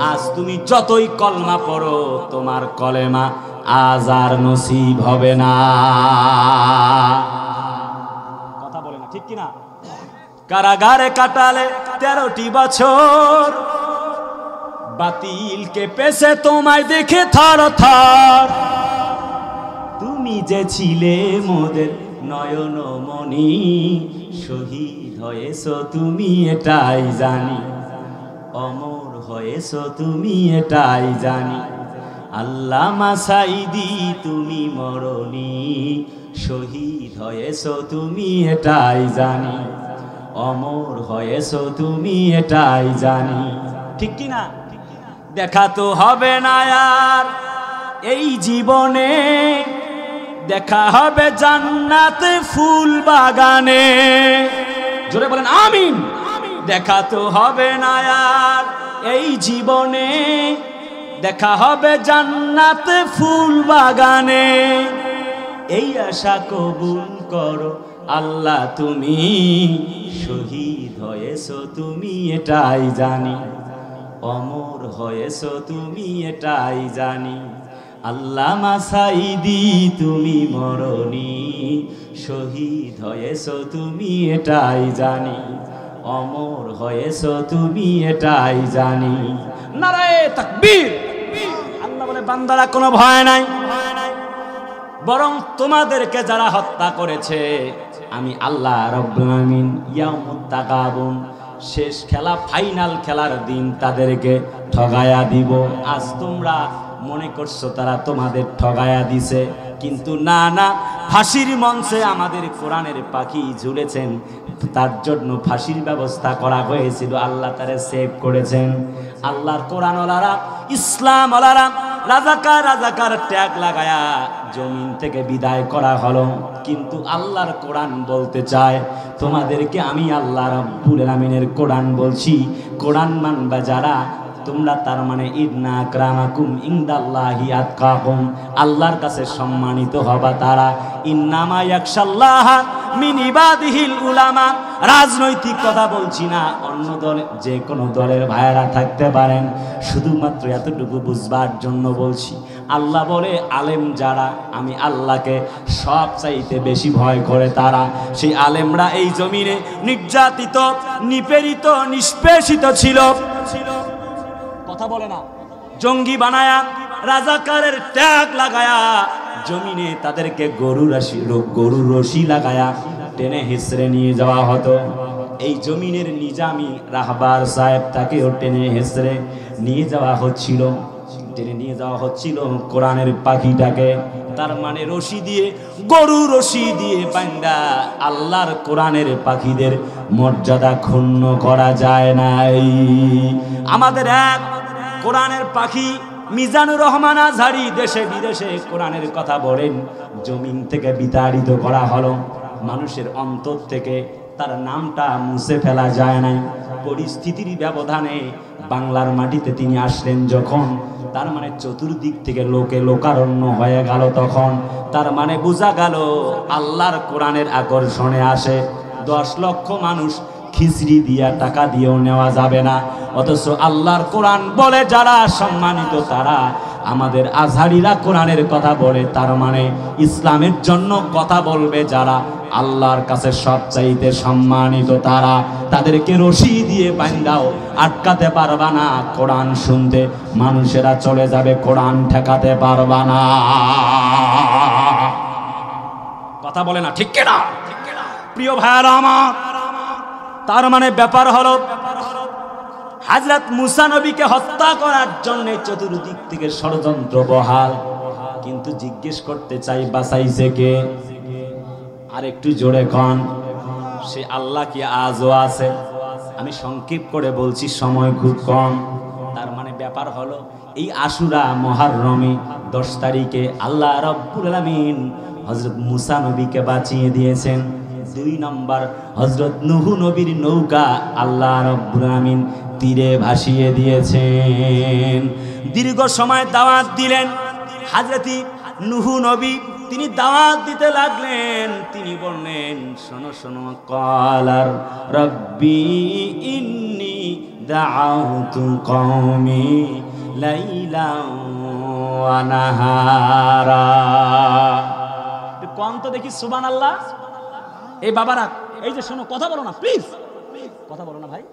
আজ তুমি যতই কলমা পড়ো, তোমার কলেমা আজ আর নসিব হবে না। কথা বলে না, ঠিক কিনা? কারাগারে কাটালে 13টি বছর, বাতিলকে পেছে তোমায় দেখে থর থর। তুমি যে ছিলে মোদের নয়নমণি, শহীদ হয়েছো তুমি এটাই জানি, অমর হয়েছো তুমি এটাই জানি। আল্লামা সাঈদী তুমি মরণি, শহীদ হয়েছো তুমি এটাই জানি, অমর হয়েছো তুমি এটাই জানি। ঠিক কি না? দেখা তো হবে না আর এই জীবনে, দেখা হবে জান্নাতে ফুল বাগানে। জোরে বলেন আমিন। দেখা তো হবে না আর এই জীবনে, দেখা হবে জান্নাতে ফুল বাগানে। এই আশা কবুল করো আল্লাহ তুমি, শহীদ হয়েছো তুমি এটাই জানি, অমর হয়েছো তুমি এটাই জানি। আল্লামা সাঈদী তুমি মরণি, শহীদ হয়েছো তুমি এটাই জানি, অমর হয়েছো তুমি এটাই জানি। নারায়ে তাকবীর। আল্লাহ বলে বান্দারা কোনো ভয় নাই, বরং তোমাদেরকে যারা হত্যা করেছে আমি আল্লাহ রাব্বুল আলামিন ইয়াউমুত তাকাবুন, শেষ খেলা ফাইনাল খেলার দিন তাদেরকে ঠগায়া দিব। আজ তোমরা মনে করছো তারা তোমাদের ঠগায়া দিছে, কিন্তু না না, ফাঁসির মঞ্চে আমাদের কোরআনের পাখি ঝুলেছেন, তার জন্য ফাঁসির ব্যবস্থা করা হয়েছিল, আল্লাহ তারে সেভ করেছেন। আল্লাহর কোরআনওয়ালারা, ইসলামওয়ালারা রাজাকার রাজাকার ট্যাগ লাগায়া জমিন থেকে বিদায় করা হলো, কিন্তু আল্লাহর কোরআন বলতে চায় তোমাদেরকে আমি আল্লাহ রাব্বুল আলামিনের কোরআন বলছি, কোরআন মানবা যারা তোমরা, তার মানে ইন্না আকরামাকুম ইনদাল্লাহি আতকাকুম, আল্লাহর কাছে সম্মানিত হবা তারা। ইন্নামা ইয়াখশাল্লাহ মিন ইবাদিহিল উলামা। রাজনৈতিক কথা বলছি না, অন্য দলে যে কোনো দলের ভাইয়েরা থাকতে পারেন, শুধুমাত্র এতটুকু বুঝবার জন্য বলছি। আল্লাহ বলে আলেম যারা, আমি আল্লাহকে সব চাইতে বেশি ভয় করে তারা। সেই আলেমরা এই জমিনে নির্যাতিত, নিপীড়িত, নিষ্পেষিত ছিল। কথা বলে না, জঙ্গি বানায়া, রাজাকারের ট্যাগ লাগায়া জমিনে তাদেরকে গরুর রশি লাগায়া টেনে হেসড়ে নিয়ে যাওয়া হতো। এই জমিনের নিজামি রাহবার সাহেব তাকেও টেনে হেসড়ে নিয়ে যাওয়া হচ্ছিল, টেনে নিয়ে যাওয়া হচ্ছিল কোরআনের পাখিটাকে। তার মানে রশি দিয়ে, গরু রশি দিয়ে বান্দা আল্লাহর কোরআনের পাখিদের মর্যাদা ক্ষুণ্ণ করা যায় নাই। আমাদের এক কোরআনের পাখি মিজানুর রহমান আজহারি দেশে বিদেশে কোরআনের কথা বলেন, জমিন থেকে বিতাড়িত করা হলো, মানুষের অন্তর থেকে তার নামটা মুছে ফেলা যায় নাই। পরিস্থিতির ব্যবধানে বাংলার মাটিতে তিনি আসলেন যখন, তার মানে চতুর্দিক থেকে লোকে লোকারণ্য হয়ে গেল, তখন তার মানে বোঝা গেল আল্লাহর কোরআনের আকর্ষণে আসে 10 লক্ষ মানুষ খিচড়ি দিয়া টাকা দিয়েও নেওয়া যাবে না, অথচ আল্লাহর কোরআন বলে যারা সম্মানিত তারা, আমাদের আজহারিরা কোরআনের কথা বলে, তার মানে ইসলামের জন্য কথা বলবে যারা, আল্লাহর কাছে সবচাইতে সম্মানিত তারা, তাদেরকে রশি দিয়ে বান্ধাও আটকাতে পারবা না। কোরআন শুনতে মানুষেরা চলে যাবে, কোরআন ঠেকাতে পারবা না। কথা বলে না, ঠিক কিনা? প্রিয় ভাইরা আমার, তার মানে ব্যাপার হলো হযরত মুসা নবীকে হত্যা করার জন্য চতুর্দিক থেকে ষড়যন্ত্র বহাল, কিন্তু জিজ্ঞেস করতে চাই বাঁচাইছে কে? আর একটু জোরে কন, সে আল্লাহ কি আজও আছে? আমি সংক্ষেপ করে বলছি, সময় খুব কম। তার মানে ব্যাপার হলো এই আশুরা মুহররমে 10 তারিখে আল্লাহ রাব্বুল আলামিন হযরত মুসা নবীকে বাঁচিয়ে দিয়েছেন। 2 নম্বর, হযরত নূহ নবীর নৌকা আল্লাহ রাব্বুল আলামিন তীরে ভাসিয়ে দিয়েছেন। দীর্ঘ সময় দাওয়াত দিলেন হযরত নূহ নবী, তিনি দাওয়াত দিতে লাগলেন, তিনি বললেন শোনো শোনো, ক্বালার রাব্বি ইন্নী দাআউতু কওমি লাইলান ওয়া নাহারা। কোন তো দেখি সুবহানাল্লাহ। এই বাবারা, এই যে শোনো, কথা বলো না প্লিজ, কথা বলো না ভাই।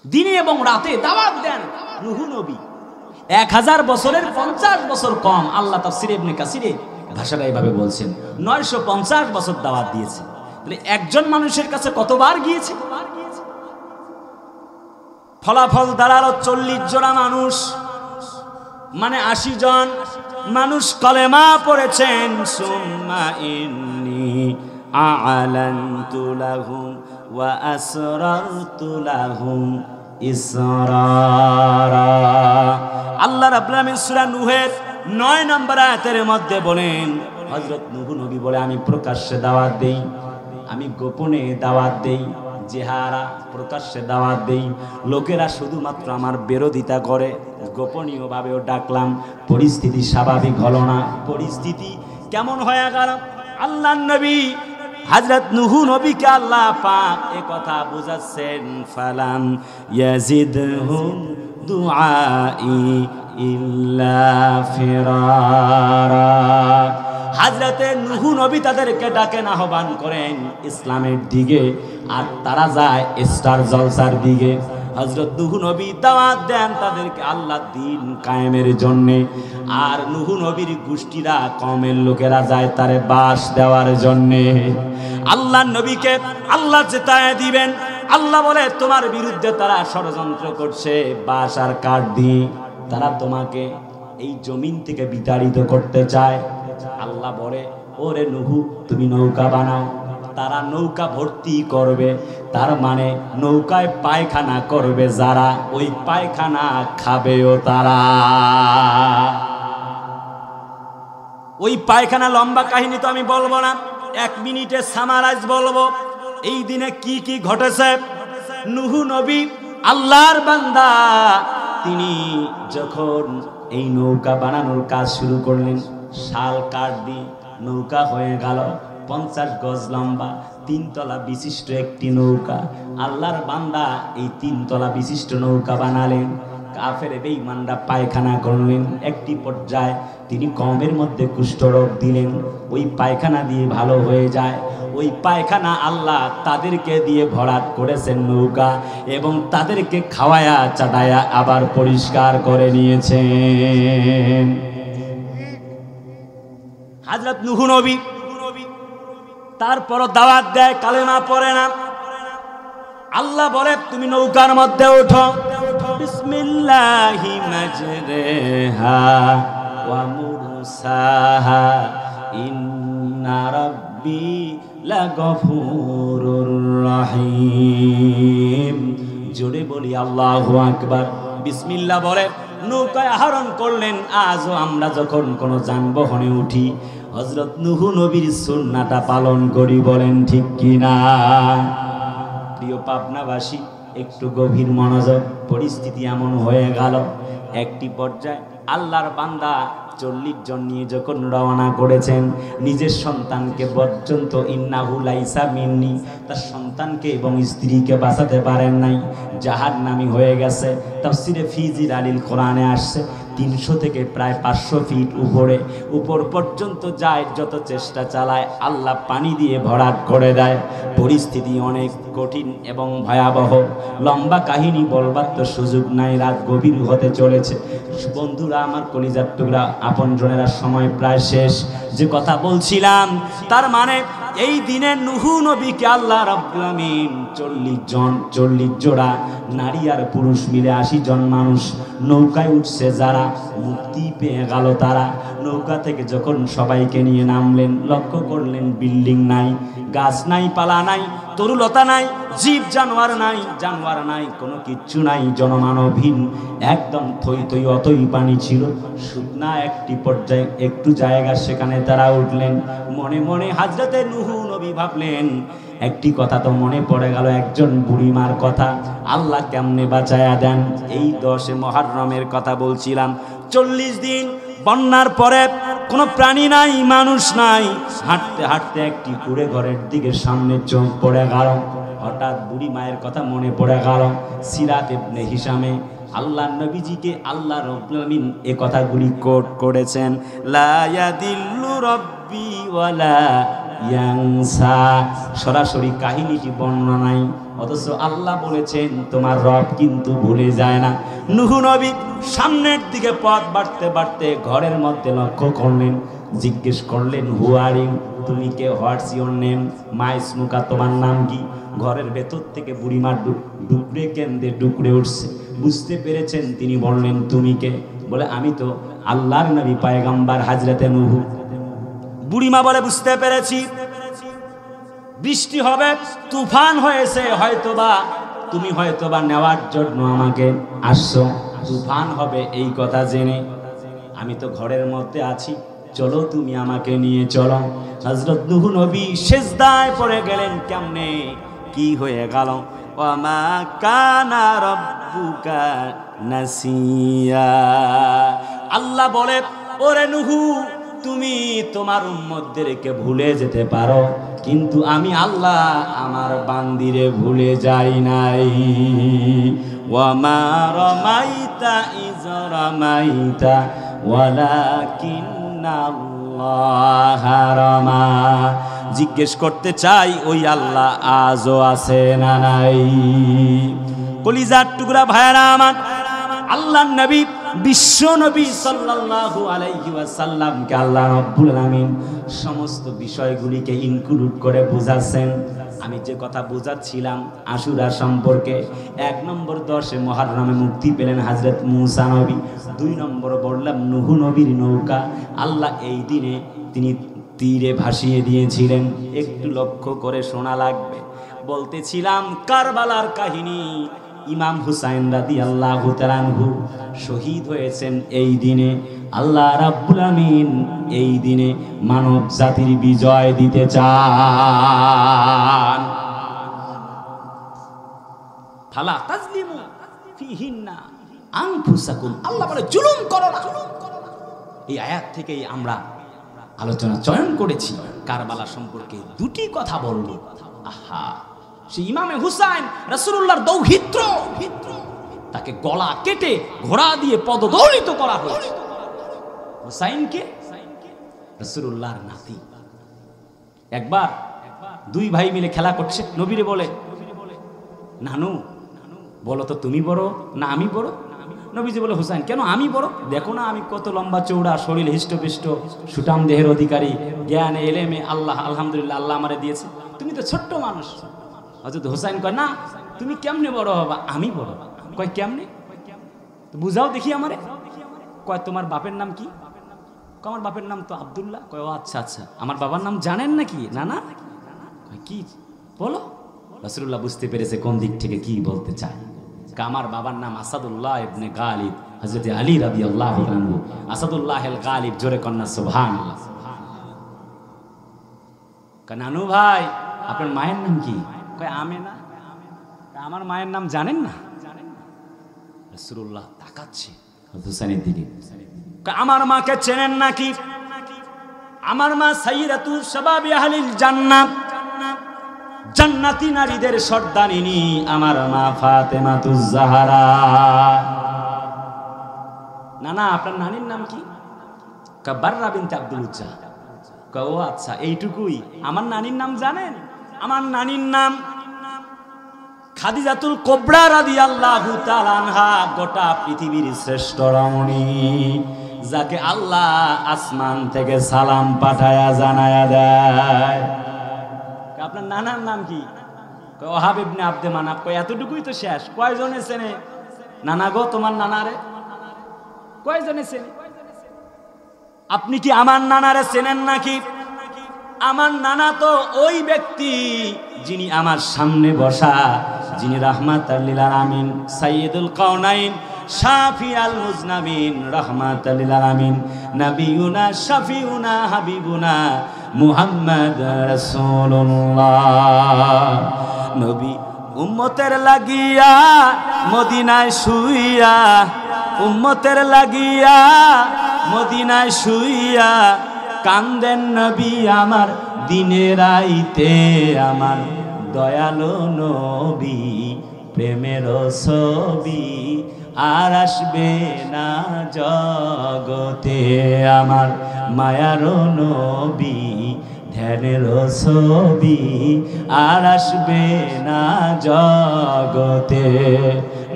দিনে এবং রাতে দাওয়াত দেন নূহ নবী। 1000 বছরের 50 বছর কম। আল্লাহ তাফসীরে ইবনে কাসিরে ভাষাটা এইভাবে বলছেন। 950 বছর দাওয়াত দিয়েছে। তাহলে একজন মানুষের কাছে কতবার গিয়েছে? ফলাফল দাঁড়ালো 40 জোড়া মানুষ, মানে 80 জন মানুষ কলেমা পড়েছেন। সুম্মা ইন্নী আ'লানতু লাহুম ওয়া আসরারতু লাহুম ইসরারা। আল্লাহ রাব্বুল আলামিন সূরা নূহের 9 নম্বর আয়াতের মধ্যে বলেন, হযরত নূহ নবী বলে, আমি প্রকাশ্যে দাওয়াত দেই, আমি গোপনে দাওয়াত দেই, চেহারা প্রকাশ্যে দাওয়াত দেই, লোকেরা শুধুমাত্র আমার বিরোধিতা করে। গোপনীয়ভাবেও ডাকলাম, পরিস্থিতি স্বাভাবিক হলো না। পরিস্থিতি কেমন হয়ে গেল? আল্লাহর নবী হযরত নূহ নবীকে আল্লাহ পাক এ কথা বুঝাচ্ছেন, ফালাম ইয়াজিদহুম দুআই ইল্লা ফিরারা। হযরতে নূহ নবী তাদেরকে ডাকেন, আহ্বান করেন ইসলামের দিকে, আর তারা যায় স্টার জলসার দিকে। হযরত নূহ নবী দাওয়াত দেন তাদেরকে আল্লাহর দ্বীন কায়েমের জন্য, আর নূহ নবীর গোষ্ঠীরা, কওমের লোকেরা যায় তারে বাস দেওয়ার জন্য। আল্লাহর নবীকে আল্লাহ জেতায় দিবেন। আল্লাহ বলে, তোমার বিরুদ্ধে তারা ষড়যন্ত্র করছে, বাস আর কাঠ দিয়ে তারা তোমাকে এই জমিন থেকে বিতাড়িত করতে চায়। আল্লাহ বলে, ওরে নূহ, তুমি নৌকা বানাও। তারা নৌকা ভর্তি করবে, তার মানে নৌকায় পায়খানা করবে যারা, ওই পায়খানা খাবেও তারা। ওই পায়খানা লম্বা কাহিনী তো আমি বলবো না, 1 মিনিটে সামারাইজ বলবো। এই দিনে কি কি ঘটেছে। নূহ নবী আল্লাহর বান্দা, তিনি যখন এই নৌকা বানানোর কাজ শুরু করলেন, শাল কাঠ দিয়ে নৌকা হয়ে গেল 50 গজ লম্বা, 3 তলা বিশিষ্ট একটি নৌকা। আল্লাহর বান্দা এই 3 তলা বিশিষ্ট নৌকা বানালেন। কাফের বেঈমানরা পায়খানা করলেন। একটি পর্যায়ে তিনি কওমের মধ্যে কুষ্ঠরোগ দিলেন, ওই পায়খানা দিয়ে ভালো হয়ে যায়। ওই পায়খানা আল্লাহ তাদেরকে দিয়ে ভরাট করেছেন নৌকা, এবং তাদেরকে খাওয়ায়া চাটায়া আবার পরিষ্কার করে নিয়েছেন। হযরত নূহ নবী তারপর দাওয়াত দেয়, কালেমা পড়ে না। আল্লাহ বলে, তুমি নৌকার মধ্যে ওঠো, বিসমিল্লাহি মাজরিহা ওয়া মুরসাহা ইন্না রাব্বি লাগফুরুর রহিম। জোরে বলি আল্লাহু আকবার। বিসমিল্লাহ বলে নৌকায় আরোহণ করলেন। আজও আমরা যখন কোনো যানবাহনে উঠি, হযরত নূহ নবীর সুন্নাহটা পালন করি, বলেন ঠিক কিনা? প্রিয় পাবনাবাসী, একটু গভীর মনোযোগ। পরিস্থিতি এমন হয়ে গেল, একটি পর্যায়ে আল্লাহর বান্দা 40 জন নিয়ে যখন রওনা করেছেন, নিজের সন্তানকে পর্যন্ত, ইন্নাহু লাইসা মিন্নি, তার সন্তানকে এবং স্ত্রীকে বাঁচাতে পারেন নাই, জাহান্নামী হয়ে গেছে। তাফসিরে ফি জিলালিল কোরআনে আসছে 300 থেকে প্রায় 500 ফিট উপর পর্যন্ত যায়। যত চেষ্টা চালায় আল্লাহ পানি দিয়ে ভরাট করে দেয়। পরিস্থিতি অনেক কঠিন এবং ভয়াবহ। লম্বা কাহিনী বলবার তো সুযোগ নাই, রাত গভীর হতে চলেছে। বন্ধুরা আমার, কলিজার টুকরা আপনজনেরা, সময় প্রায় শেষ। যে কথা বলছিলাম, তার মানে এই দিনে নূহ নবীকে আল্লাহ রাব্বুল আমিন 40 জোড়া নারী আর পুরুষ মিলে 80 জন মানুষ নৌকায় উঠছে। যারা মুক্তি পেয়ে গেল, তারা নৌকা থেকে যখন সবাইকে নিয়ে নামলেন, লক্ষ্য করলেন বিল্ডিং নাই, গাছ নাই, পালা নাই, তরুলতা নাই, জীব জানোয়ার নাই, কোনো কিচ্ছু নাই, জনমানবহীন, একদম থই থই অতই পানি ছিল। শুকনা একটি পর্যায়ে একটু জায়গা, সেখানে তারা উঠলেন। মনে মনে হযরতে নূহ নবী ভাবলেন, একটি কথা তো মনে পড়ে গেল, একজন বুড়িমার কথা। আল্লাহ কেমনে বাঁচায়া দেন। এই 10 মুহররমের কথা বলছিলাম। 40 দিন বন্যার পরে কোনো প্রাণী নাই, মানুষ নাই। হাঁটতে হাঁটতে একটি কুড়ে ঘরের দিকে সামনে চোখ পড়ে গেল। হঠাৎ বুড়ি মায়ের কথা মনে পড়ে গেল। সিরাত ইবনে হিশামে আল্লাহ নবীজিকে আল্লাহ রাব্বুল আমিন এ কথাগুলি কোট করেছেন, লা ইয়াদিল্লু রাব্বি ওয়ালা ইয়ানসা। সরাসরি কাহিনীটি বর্ণনা নাই, অথচ আল্লাহ বলেছেন তোমার রব কিন্তু ভুলে যায় না। নূহ নবী সামনের দিকে পথ বাড়তে বাড়তে ঘরের মধ্যে লক্ষ্য করলেন, জিজ্ঞেস করলেন হু আর ইউ, তুমি কে, হোয়াটস ইওর নেম, মা ইসমুকা, তোমার নাম কি? ঘরের ভেতর থেকে বুড়িমার ডুকরে কেন্দ্রে ডুকরে উঠছে, বুঝতে পেরেছেন। তিনি বললেন তুমি কে? বলে আমি তো আল্লাহর নবী পয়গম্বর হযরতে নূহ। বুড়িমা বলে বুঝতে পেরেছি, বৃষ্টি হবে, তুফান হয়েছে, হয়তোবা তুমি হয়তোবা নেওয়ার জন্য আমাকে আসছো, তুফান হবে এই কথা জেনে। আমি তো ঘরের মধ্যে আছি, চলো তুমি আমাকে নিয়ে চলো। হযরত নূহ নবী সিজদায় পড়ে গেলেন। কেমনে কি হয়ে গেল? ওয়ামা কানা রাব্বুকা নাসিয়া। আল্লাহ বলে ওরে নূহ, তুমি তোমার উম্মতদেরকে ভুলে যেতে পারো, কিন্তু আমি আল্লাহ আমার বান্দিরে ভুলে যাই নাই। ওয়ামা রামাইতা ইয রামাইতা ওয়ালাকিন্নাল্লাহা রামা। জিজ্ঞেস করতে চাই ওই আল্লাহ আজও আছে না নাই? কলিজার টুকরা ভাইরা আমার, আল্লাহর নবী বিশ্ব নবী সাল্লাল্লাহু আলাইহি ওয়াসাল্লামকে আল্লাহ রাব্বুল আলামিন সমস্ত বিষয়গুলিকে ইনক্লুড করে বোঝাচ্ছেন। আমি যে কথা বোঝাচ্ছিলাম আশুরা সম্পর্কে, 1 নম্বর 10 মুহররমে মুক্তি পেলেন হযরত মূসা নবী। 2 নম্বর বললাম নূহ নবীর নৌকা আল্লাহ এই দিনে তিনি তীরে ভাসিয়ে দিয়েছিলেন। একটু লক্ষ্য করে শোনা লাগবে। বলতেছিলাম কারবালার কাহিনী। ইমাম হুসাইন রাদিয়াল্লাহু তাআলা আনহু শহীদ হয়েছেন এই দিনে। আল্লাহ রাব্বুল আমিন এই দিনে মানব জাতির বিজয় দিতে চান। ফালা তাজলিমু ফিহিন্না আনফুসাকুম, আল্লাহ বলে জুলুম করো না। এই আয়াত থেকেই আমরা আলোচনা চয়ন করেছি। কারবালা সম্পর্কে 2টি কথা বলবো। আহা, সেই ইমামে হুসাইন রাসূলুল্লাহর দৌহিত্র, তাকে গলা কেটে ঘোড়া দিয়ে পদদলিত করা হয়েছে। হুসাইনকে রাসূলুল্লাহর নাতি। একবার 2 ভাই মিলে খেলা করছে, নবীরে বলে নানু বলো তো তুমি বড় না আমি বড়? নবীজি বলে হুসাইন কেন আমি বড়? দেখো না আমি কত লম্বা চৌড়া, শরীর হিষ্টপিষ্ট, সুঠাম দেহের অধিকারী, জ্ঞানে এলেমে আল্লাহ আলহামদুলিল্লাহ আল্লাহ আমারে দিয়েছে, তুমি তো ছোট্ট মানুষ। হযরত হুসাইন কয় না তুমি কেমনে বড় হবা? আমি বড়। কয় কেমনে? বুঝাও দেখি আমারে। কয় তোমার বাপের নাম কি? আমার বাপের নাম তো আব্দুল্লাহ। কয় ও আচ্ছা আচ্ছা, আমার বাবার নাম জানেন নাকি? না না। কয় কি বলো? রাসূলুল্লাহ বুঝতে পেরেছে কোন দিক থেকে কি বলতে চায়। আমার বাবার নাম আসাদুল্লাহ ইবনে গালিব, হযরত আলী রাদিয়াল্লাহু আনহু। আসাদুল্লাহ আল গালিব, জোরে কন্না সুবহানাল্লাহ। কয় নানু ভাই আপনার মায়ের নাম কি? কয় আমেনা। আমার মায়ের নাম জানেন না? রাসূলুল্লাহ তাকাচ্ছে হুসাইনের দিকে। কয় আমার মাকে চেনেন নাকি? আমার মা সাইয়্যিদাতু শাবাবি আহলিল জান্নাত, জান্নাতি নারীদের সর্দারিনী আমার মা ফাতেমাতুজ জাহরা। নানা আপনার নানির নাম কি? কয় বাররা বিনতে আব্দুল উজ্জা। কয় ও আচ্ছা এইটুকুই? আমার নানির নাম জানেন? আমার নানির নাম খাদিজাতুল কুবরা রাদিয়াল্লাহু তাআলা আনহা, গোটা পৃথিবীর শ্রেষ্ঠ রমণী, যাকে আল্লাহ আসমান থেকে সালাম পাঠায়া জানায়া দেয়। আপনার নানার নাম কি? কয় ওহাব ইবনে আব্দে মানাফ। কয় এতটুকুই তো শেষ? কয়জনে চেনে? নানা গো তোমার নানারে কয়জনে চেনে? আপনি কি আমার নানারে চেনেন নাকি? আমার নানা তো ওই ব্যক্তি যিনি আমার সামনে বসা, যিনি রাহমাতাল লিল আলামিন, সাইয়্যিদুল কাউনাইন, শাফিউল মুজনাবিন, রাহমাতাল লিল আলামিন, নবিয়ুনা শাফিউনা হাবিবুনা মুহাম্মদ রাসূলুল্লাহ। নবী উম্মতের লাগিয়া মদিনায় শুইয়া, উম্মতের লাগিয়া মদিনায় শুইয়া কান্দেন নবী আমার দিনে রাইতে, আমার দয়ালো নবী প্রেমের ছবি আর আসবে না জগতে, আমার মায়ার নবী ধ্যানের ছবি আর আসবে না জগতে।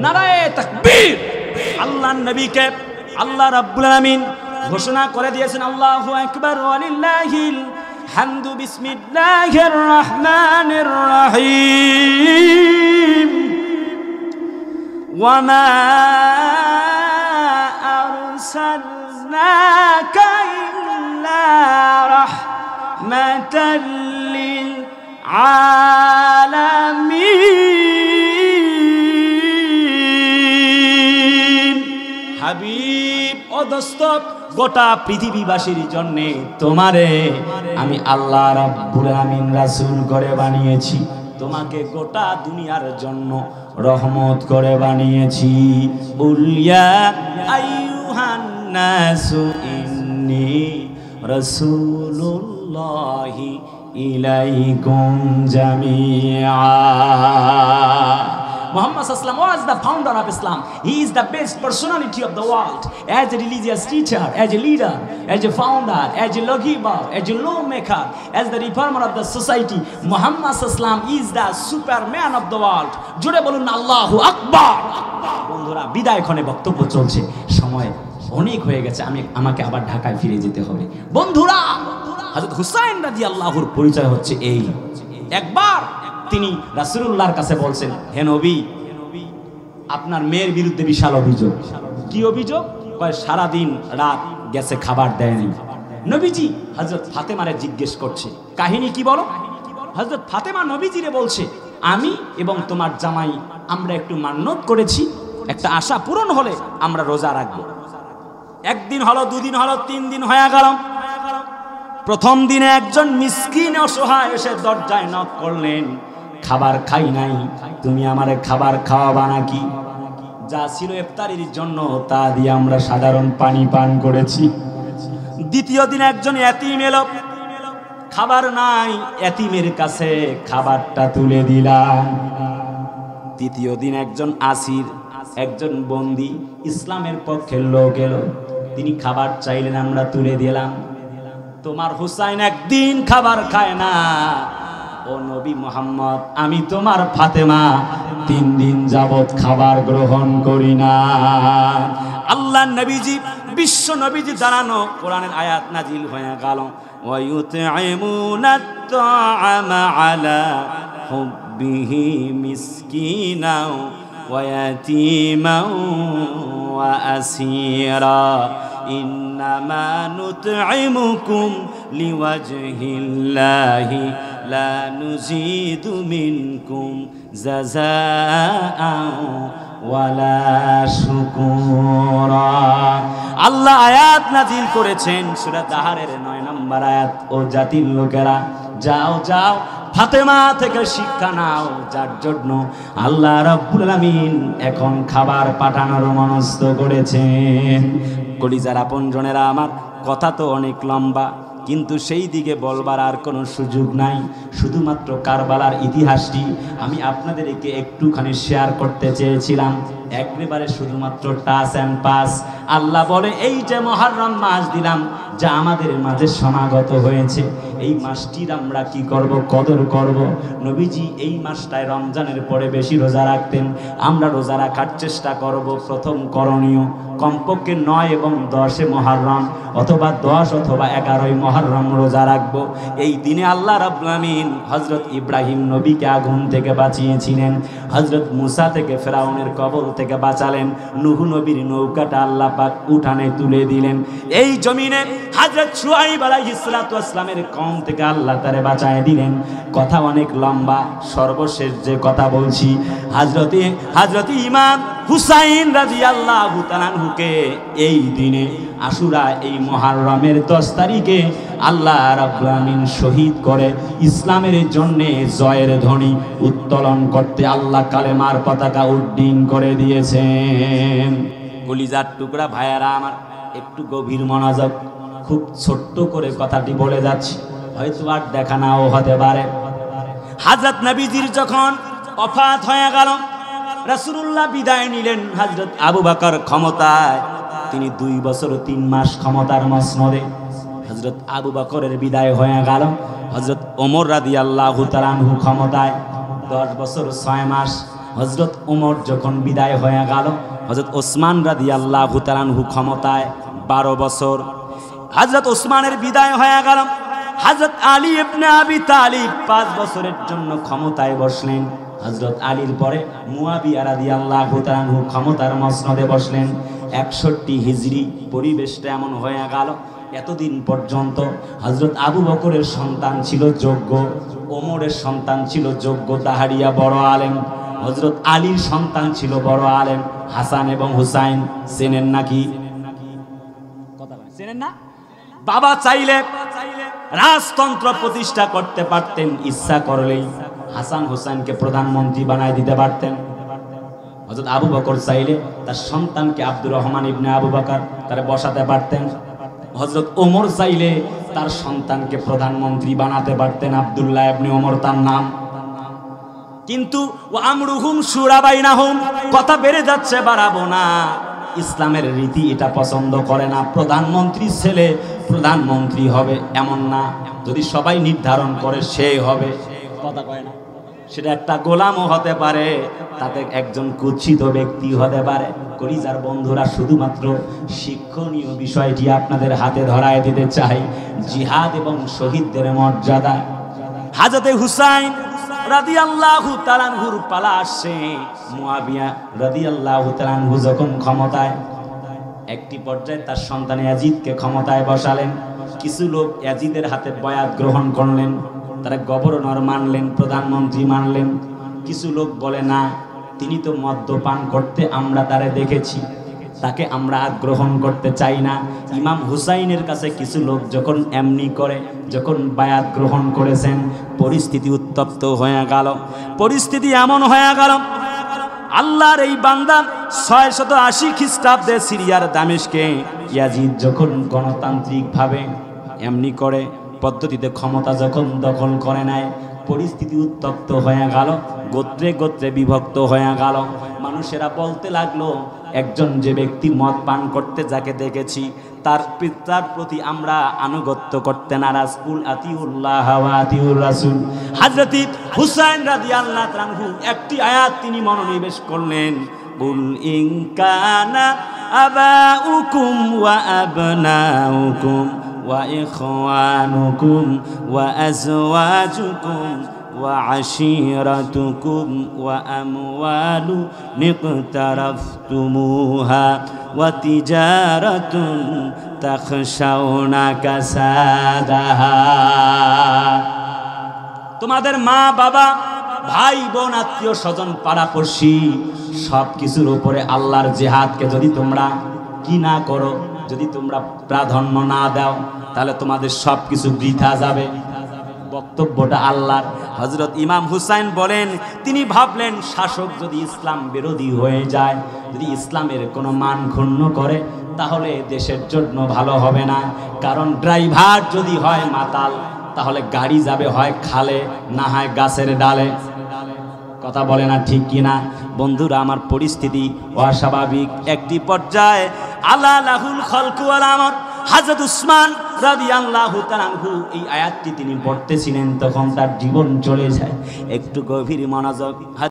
নারায়ে তাকবীর। আল্লাহর নবীকে আল্লাহ রাব্বুল আলামিন ঘোষণা করে দিয়েছেন আল্লাহু আকবার ওয়া লিল্লাহিল হামদু বিসমিল্লাহির রহমানির রহিম। ওয়া মা আরসালনাকা ইল্লা রাহমাতাল লিল আলামিন। হাবিব ও দোস্ত, গোটা পৃথিবীবাসীর জন্য তোমারে আমি আল্লাহ রাব্বুল আলামিন রাসূল করে বানিয়েছি, তোমাকে গোটা দুনিয়ার জন্য রহমত করে বানিয়েছি। উলিয়া আইয়ুহান নাসু ইন্নী রাসূলুল্লাহি ইলাইকুম জামিআ। Muhammad Sallam was the founder of Islam. He is the best personality of the world. As a religious teacher, as a leader, as a founder, as a lawgiver, as a lawmaker, as the reformer of the society, Muhammad Sallam is the superman of the world. জোরে বলুন আল্লাহু আকবার। বন্ধুরা, বিদায় ক্ষণে বক্তব্য চলছে, সময় অনেক হয়ে গেছে, আমাকে আবার ঢাকায় ফিরে যেতে হবে। বন্ধুরা, হযরত হুসাইন রাদিয়াল্লাহুর পরিচয় হচ্ছে এই। একবার তিনি রাসূলুল্লাহর কাছে বলছেন, হে নবী, আপনার মেয়ের বিরুদ্ধে বিশাল অভিযোগ। কি অভিযোগ? কয় সারা দিন রাত গেছে, খাবার দেয়নি। নবীজি হযরত ফাতেমারে জিজ্ঞেস করছে, কাহিনী কি বলো? হযরত ফাতেমা নবীজিরে বলছে, আমি এবং তোমার জামাই আমরা একটু মান্যত করেছি, একটা আশা পূরণ হলে আমরা রোজা রাখবো। একদিন হলো, দুদিন হলো, 3 দিন হয়ে গেল। প্রথম দিনে একজন মিসকিন অসহায় এসে দরজায় নক করলেন, খাবার খাই নাই, তুমি আমারে খাবার খাওয়াবা নাকি? যা ছিল ইফতারির জন্য তা দিয়ে আমরা সাধারণ পানি পান করেছি। দ্বিতীয় দিন একজন এতিম এলো, খাবার নাই, এতিমের কাছে খাবারটা তুলে দিলাম। তৃতীয় দিন একজন আসির, একজন বন্দী, ইসলামের পক্ষের লোক এলো, তিনি খাবার চাইলেন, আমরা তুলে দিলাম। তোমার হুসাইন একদিন খাবার খায় না। ও নবী মুহাম্মদ, আমি তোমার ফাতেমা 3 দিন যাবত খাবার গ্রহণ করি না। আল্লাহ নবীজি, বিশ্ব নবীজি দাঁড়ানো, কোরআনের আয়াত নাজিল হয়ে গেল, ওয়া ইউতঈমুনাত তাআমা আলা হুব্বিহি মিসকিনাও ওয়া ইয়াতীমাও ওয়া আসীরা ইন্নামা নুতঈমুকুম লিওয়াজহিল্লাহি লা নুযীদু মিনকুম জাযাআন ওয়ালা শুকুরা। আল্লাহ আয়াত নাজিল করেছেন সূরা তাহারের 9 নম্বর আয়াত, ও জাতির লোকেরা, যাও যাও ফাতেমা থেকে শিক্ষা নাও, যার জন্য আল্লাহ রাব্বুল আলামিন এখন খাবার পাঠানোর মনস্থ করেছেন। কলিজার আপনজনেরা আমার, কথা তো অনেক লম্বা, কিন্তু সেই দিকে বলবার আর কোনো সুযোগ নাই। শুধুমাত্র কারবালার ইতিহাসটি আমি আপনাদেরকে একটুখানি শেয়ার করতে চেয়েছিলাম, একেবারে শুধুমাত্র টাচ অ্যান্ড পাস। আল্লাহ বলে, এই যে মুহররম মাস দিলাম, যা আমাদের মাঝে সমাগত হয়েছে, এই মাসটির আমরা কি করব? কদর করব। নবীজি এই মাসটায় রমজানের পরে বেশি রোজা রাখতেন, আমরা রোজা রাখার চেষ্টা করব। প্রথম করণীয়, কমপক্ষে 9 এবং 10 মুহররম, অথবা 10 অথবা 11 মুহররম রোজা রাখবো। এই দিনে আল্লাহ রাব্বুল আলামিন হযরত ইব্রাহিম নবীকে আগুন থেকে বাঁচিয়েছিলেন, হযরত মুসা থেকে ফেরাউনের কবল থেকে বাঁচালেন, নূহ নবীর নৌকাটা আল্লাহ পাক উঠানে তুলে দিলেন। এই জমিনে হযরত শুআয়ব আলাইহিস সালাতু ওয়াস সালামের কওম থেকে আল্লাহ তারে বাঁচায় দিলেন। কথা অনেক লম্বা, সর্বশেষ যে কথা বলছি, হযরত ইমাম হুসাইন রাদিয়াল্লাহু তাআলা আনহুকে এই দিনে আশুরা, এই মুহররমের 10 তারিখে আল্লাহ রাব্বুল আলামিন শহীদ করে ইসলামের জন্য জয়ের ধ্বনি উত্তোলন করতে আল্লাহ কালেমার পতাকা উড্ডীন করে দিয়েছেন। কলিজার টুকরা ভাইয়ারা আমার, একটু গভীর মনোযোগ, খুব ছোট্ট করে কথাটি বলে যাচ্ছি, হয়তো আর দেখা নাও হতে পারে। হযরত নবীজির যখন ওফাত হয়ে গেল, রাসূলুল্লাহ বিদায় নিলেন, হযরত আবু বকর ক্ষমতায়, তিনি 2 বছর 3 মাস ক্ষমতার মসনদে। হযরত আবু বকরের বিদায় হয়ে গেল। হযরত ওমর রাদিয়াল্লাহু তাআলা আনহু ক্ষমতায় 10 বছর 6 মাস। হযরত ওমর যখন বিদায় হয়ে গেল, হযরত ওসমান রাদিয়াল্লাহু তাআলা আনহু ক্ষমতায় 12 বছর। হযরত ওসমানের বিদায় হয়ে গেল, হযরত আলী ইবনে আবি তালিব 5 বছরের জন্য ক্ষমতায় বসলেন। হযরত আলীর পরে মুয়াবিয়া রাদিয়াল্লাহু তাআলা আনহু ক্ষমতার মসনদে বসলেন। 61 হিজরি পরিবেশটা এমন হয়ে গেল। এতদিন পর্যন্ত হযরত আবু বকরের সন্তান ছিল যোগ্য, ওমরের সন্তান ছিল যোগ্য তাহারিয়া বড় আলেম, হযরত আলীর সন্তান ছিল বড় আলেম হাসান এবং হুসাইন। চেনেন নাকি? কথা বলেন, চেনেন না? বাবা চাইলে রাজতন্ত্র প্রতিষ্ঠা করতে পারতেন, ইচ্ছা করলেই হাসান হুসাইনকে প্রধানমন্ত্রী বানায় দিতে পারতেন। হযরত আবু বকর চাইলে তার সন্তানকে আব্দুর রহমান ইবনে আবু বকর তারে বসাতে পারতেন। হযরত ওমর চাইলে তার সন্তানকে প্রধানমন্ত্রী বানাতে পারতেন, আব্দুল্লাহ ইবনে ওমর তার নাম। কিন্তু ওয়া আমরুহুম শুরা বাইনাহুম, কথা বেড়ে যাচ্ছে, বাড়াবো না। ইসলামের রীতি এটা পছন্দ করে না প্রধানমন্ত্রীর ছেলে প্রধানমন্ত্রী হবে এমন না, যদি সবাই নির্ধারণ করে সে হবে, কথা কয় না, সেটা একটা গোলামও হতে পারে, তাতে একজন কুৎসিত ব্যক্তি হতে পারে। কলিজার বন্ধুরা, শুধুমাত্র শিক্ষণীয় বিষয়টি আপনাদের হাতে ধরায় দিতে চাই, জিহাদ এবং শহীদদের মর্যাদা। হযরতে হুসাইন রাদিয়াল্লাহু তাআলা আনহুর পালা আসছে। মুয়াবিয়া রাদিয়াল্লাহু তাআলা আনহু যখন ক্ষমতায়, একটি পর্যায়ে তার সন্তান ইয়াজিদকে ক্ষমতায় বসালেন। কিছু লোক ইয়াজিদের হাতে বয়াত গ্রহণ করলেন, তারা গভর্নর মানলেন, প্রধানমন্ত্রী মানলেন। কিছু লোক বলে না, তিনি তো মদ্যপান করতে আমরা তারে দেখেছি, তাকে আমরা আর গ্রহণ করতে চাই না। ইমাম হুসাইনের কাছে কিছু লোক যখন এমনি করে, যখন বায়াত গ্রহণ করেছেন, পরিস্থিতি উত্তপ্ত হয়ে গেল। পরিস্থিতি এমন হয়ে গেল, আল্লাহর এই বান্দা 680 খ্রিস্টাব্দে সিরিয়ার দামেস্কে ইয়াজিদ যখন গণতান্ত্রিকভাবে এমনি করে পদ্ধতিতে ক্ষমতা যখন দখল করে নেয়, পরিস্থিতি উত্তপ্ত হয়ে গেল, গোত্রে গোত্রে বিভক্ত হয়ে গেল। মানুষেরা বলতে লাগলো, একজন যে ব্যক্তি মদ পান করতে যাকে দেখেছি তার পিতার প্রতি আমরা আনুগত্য করতে নারাজ। কুল আতিউল্লাহ ওয়া আতিউর রাসূল। হযরত হুসাইন রাদিয়াল্লাহু তাআলা আনহু একটি আয়াত তিনি মনোনিবেশ করলেন, কুল ইন কানা আবাউকুম ওয়া আবনাউকুম ওয়া ইখওয়ানুকুম ওয়া আজওয়াজুকুম ওয়া আশীরাতুকুম ওয়া আমওয়ালু নিকতারাফতুমুহা ওয়া তিজারাতুন তাখশাউনা কাসাদাহা। তোমাদের মা বাবা, ভাই বোন, আত্মীয় স্বজন, পাড়াপড়শি সব কিছুর উপরে আল্লাহর জিহাদকে যদি তোমরা কি না করো, যদি তোমরা প্রাধান্য না দাও, তাহলে তোমাদের সব কিছু বৃথা যাবে। বক্তব্যটা আল্লাহর। হযরত ইমাম হুসাইন বলেন, তিনি ভাবলেন শাসক যদি ইসলাম বিরোধী হয়ে যায়, যদি ইসলামের কোনো মান ক্ষুণ্ণ করে, তাহলে দেশের জন্য ভালো হবে না। কারণ ড্রাইভার যদি হয় মাতাল, তাহলে গাড়ি যাবে হয় খালে, না হয় গাছের ডালে। কথা বলে না ঠিক কিনা? বন্ধুরা আমার, পরিস্থিতি অস্বাভাবিক। একটি পর্যায়ে আলা লাহুল খালকু ওয়াল আমর, হযরত উসমান রাদিয়াল্লাহু তাআলা আনহু এই আয়াতটি তিনি পড়তেছিলেন, তখন তার জীবন চলে যায়। একটু গভীর মনোযোগ।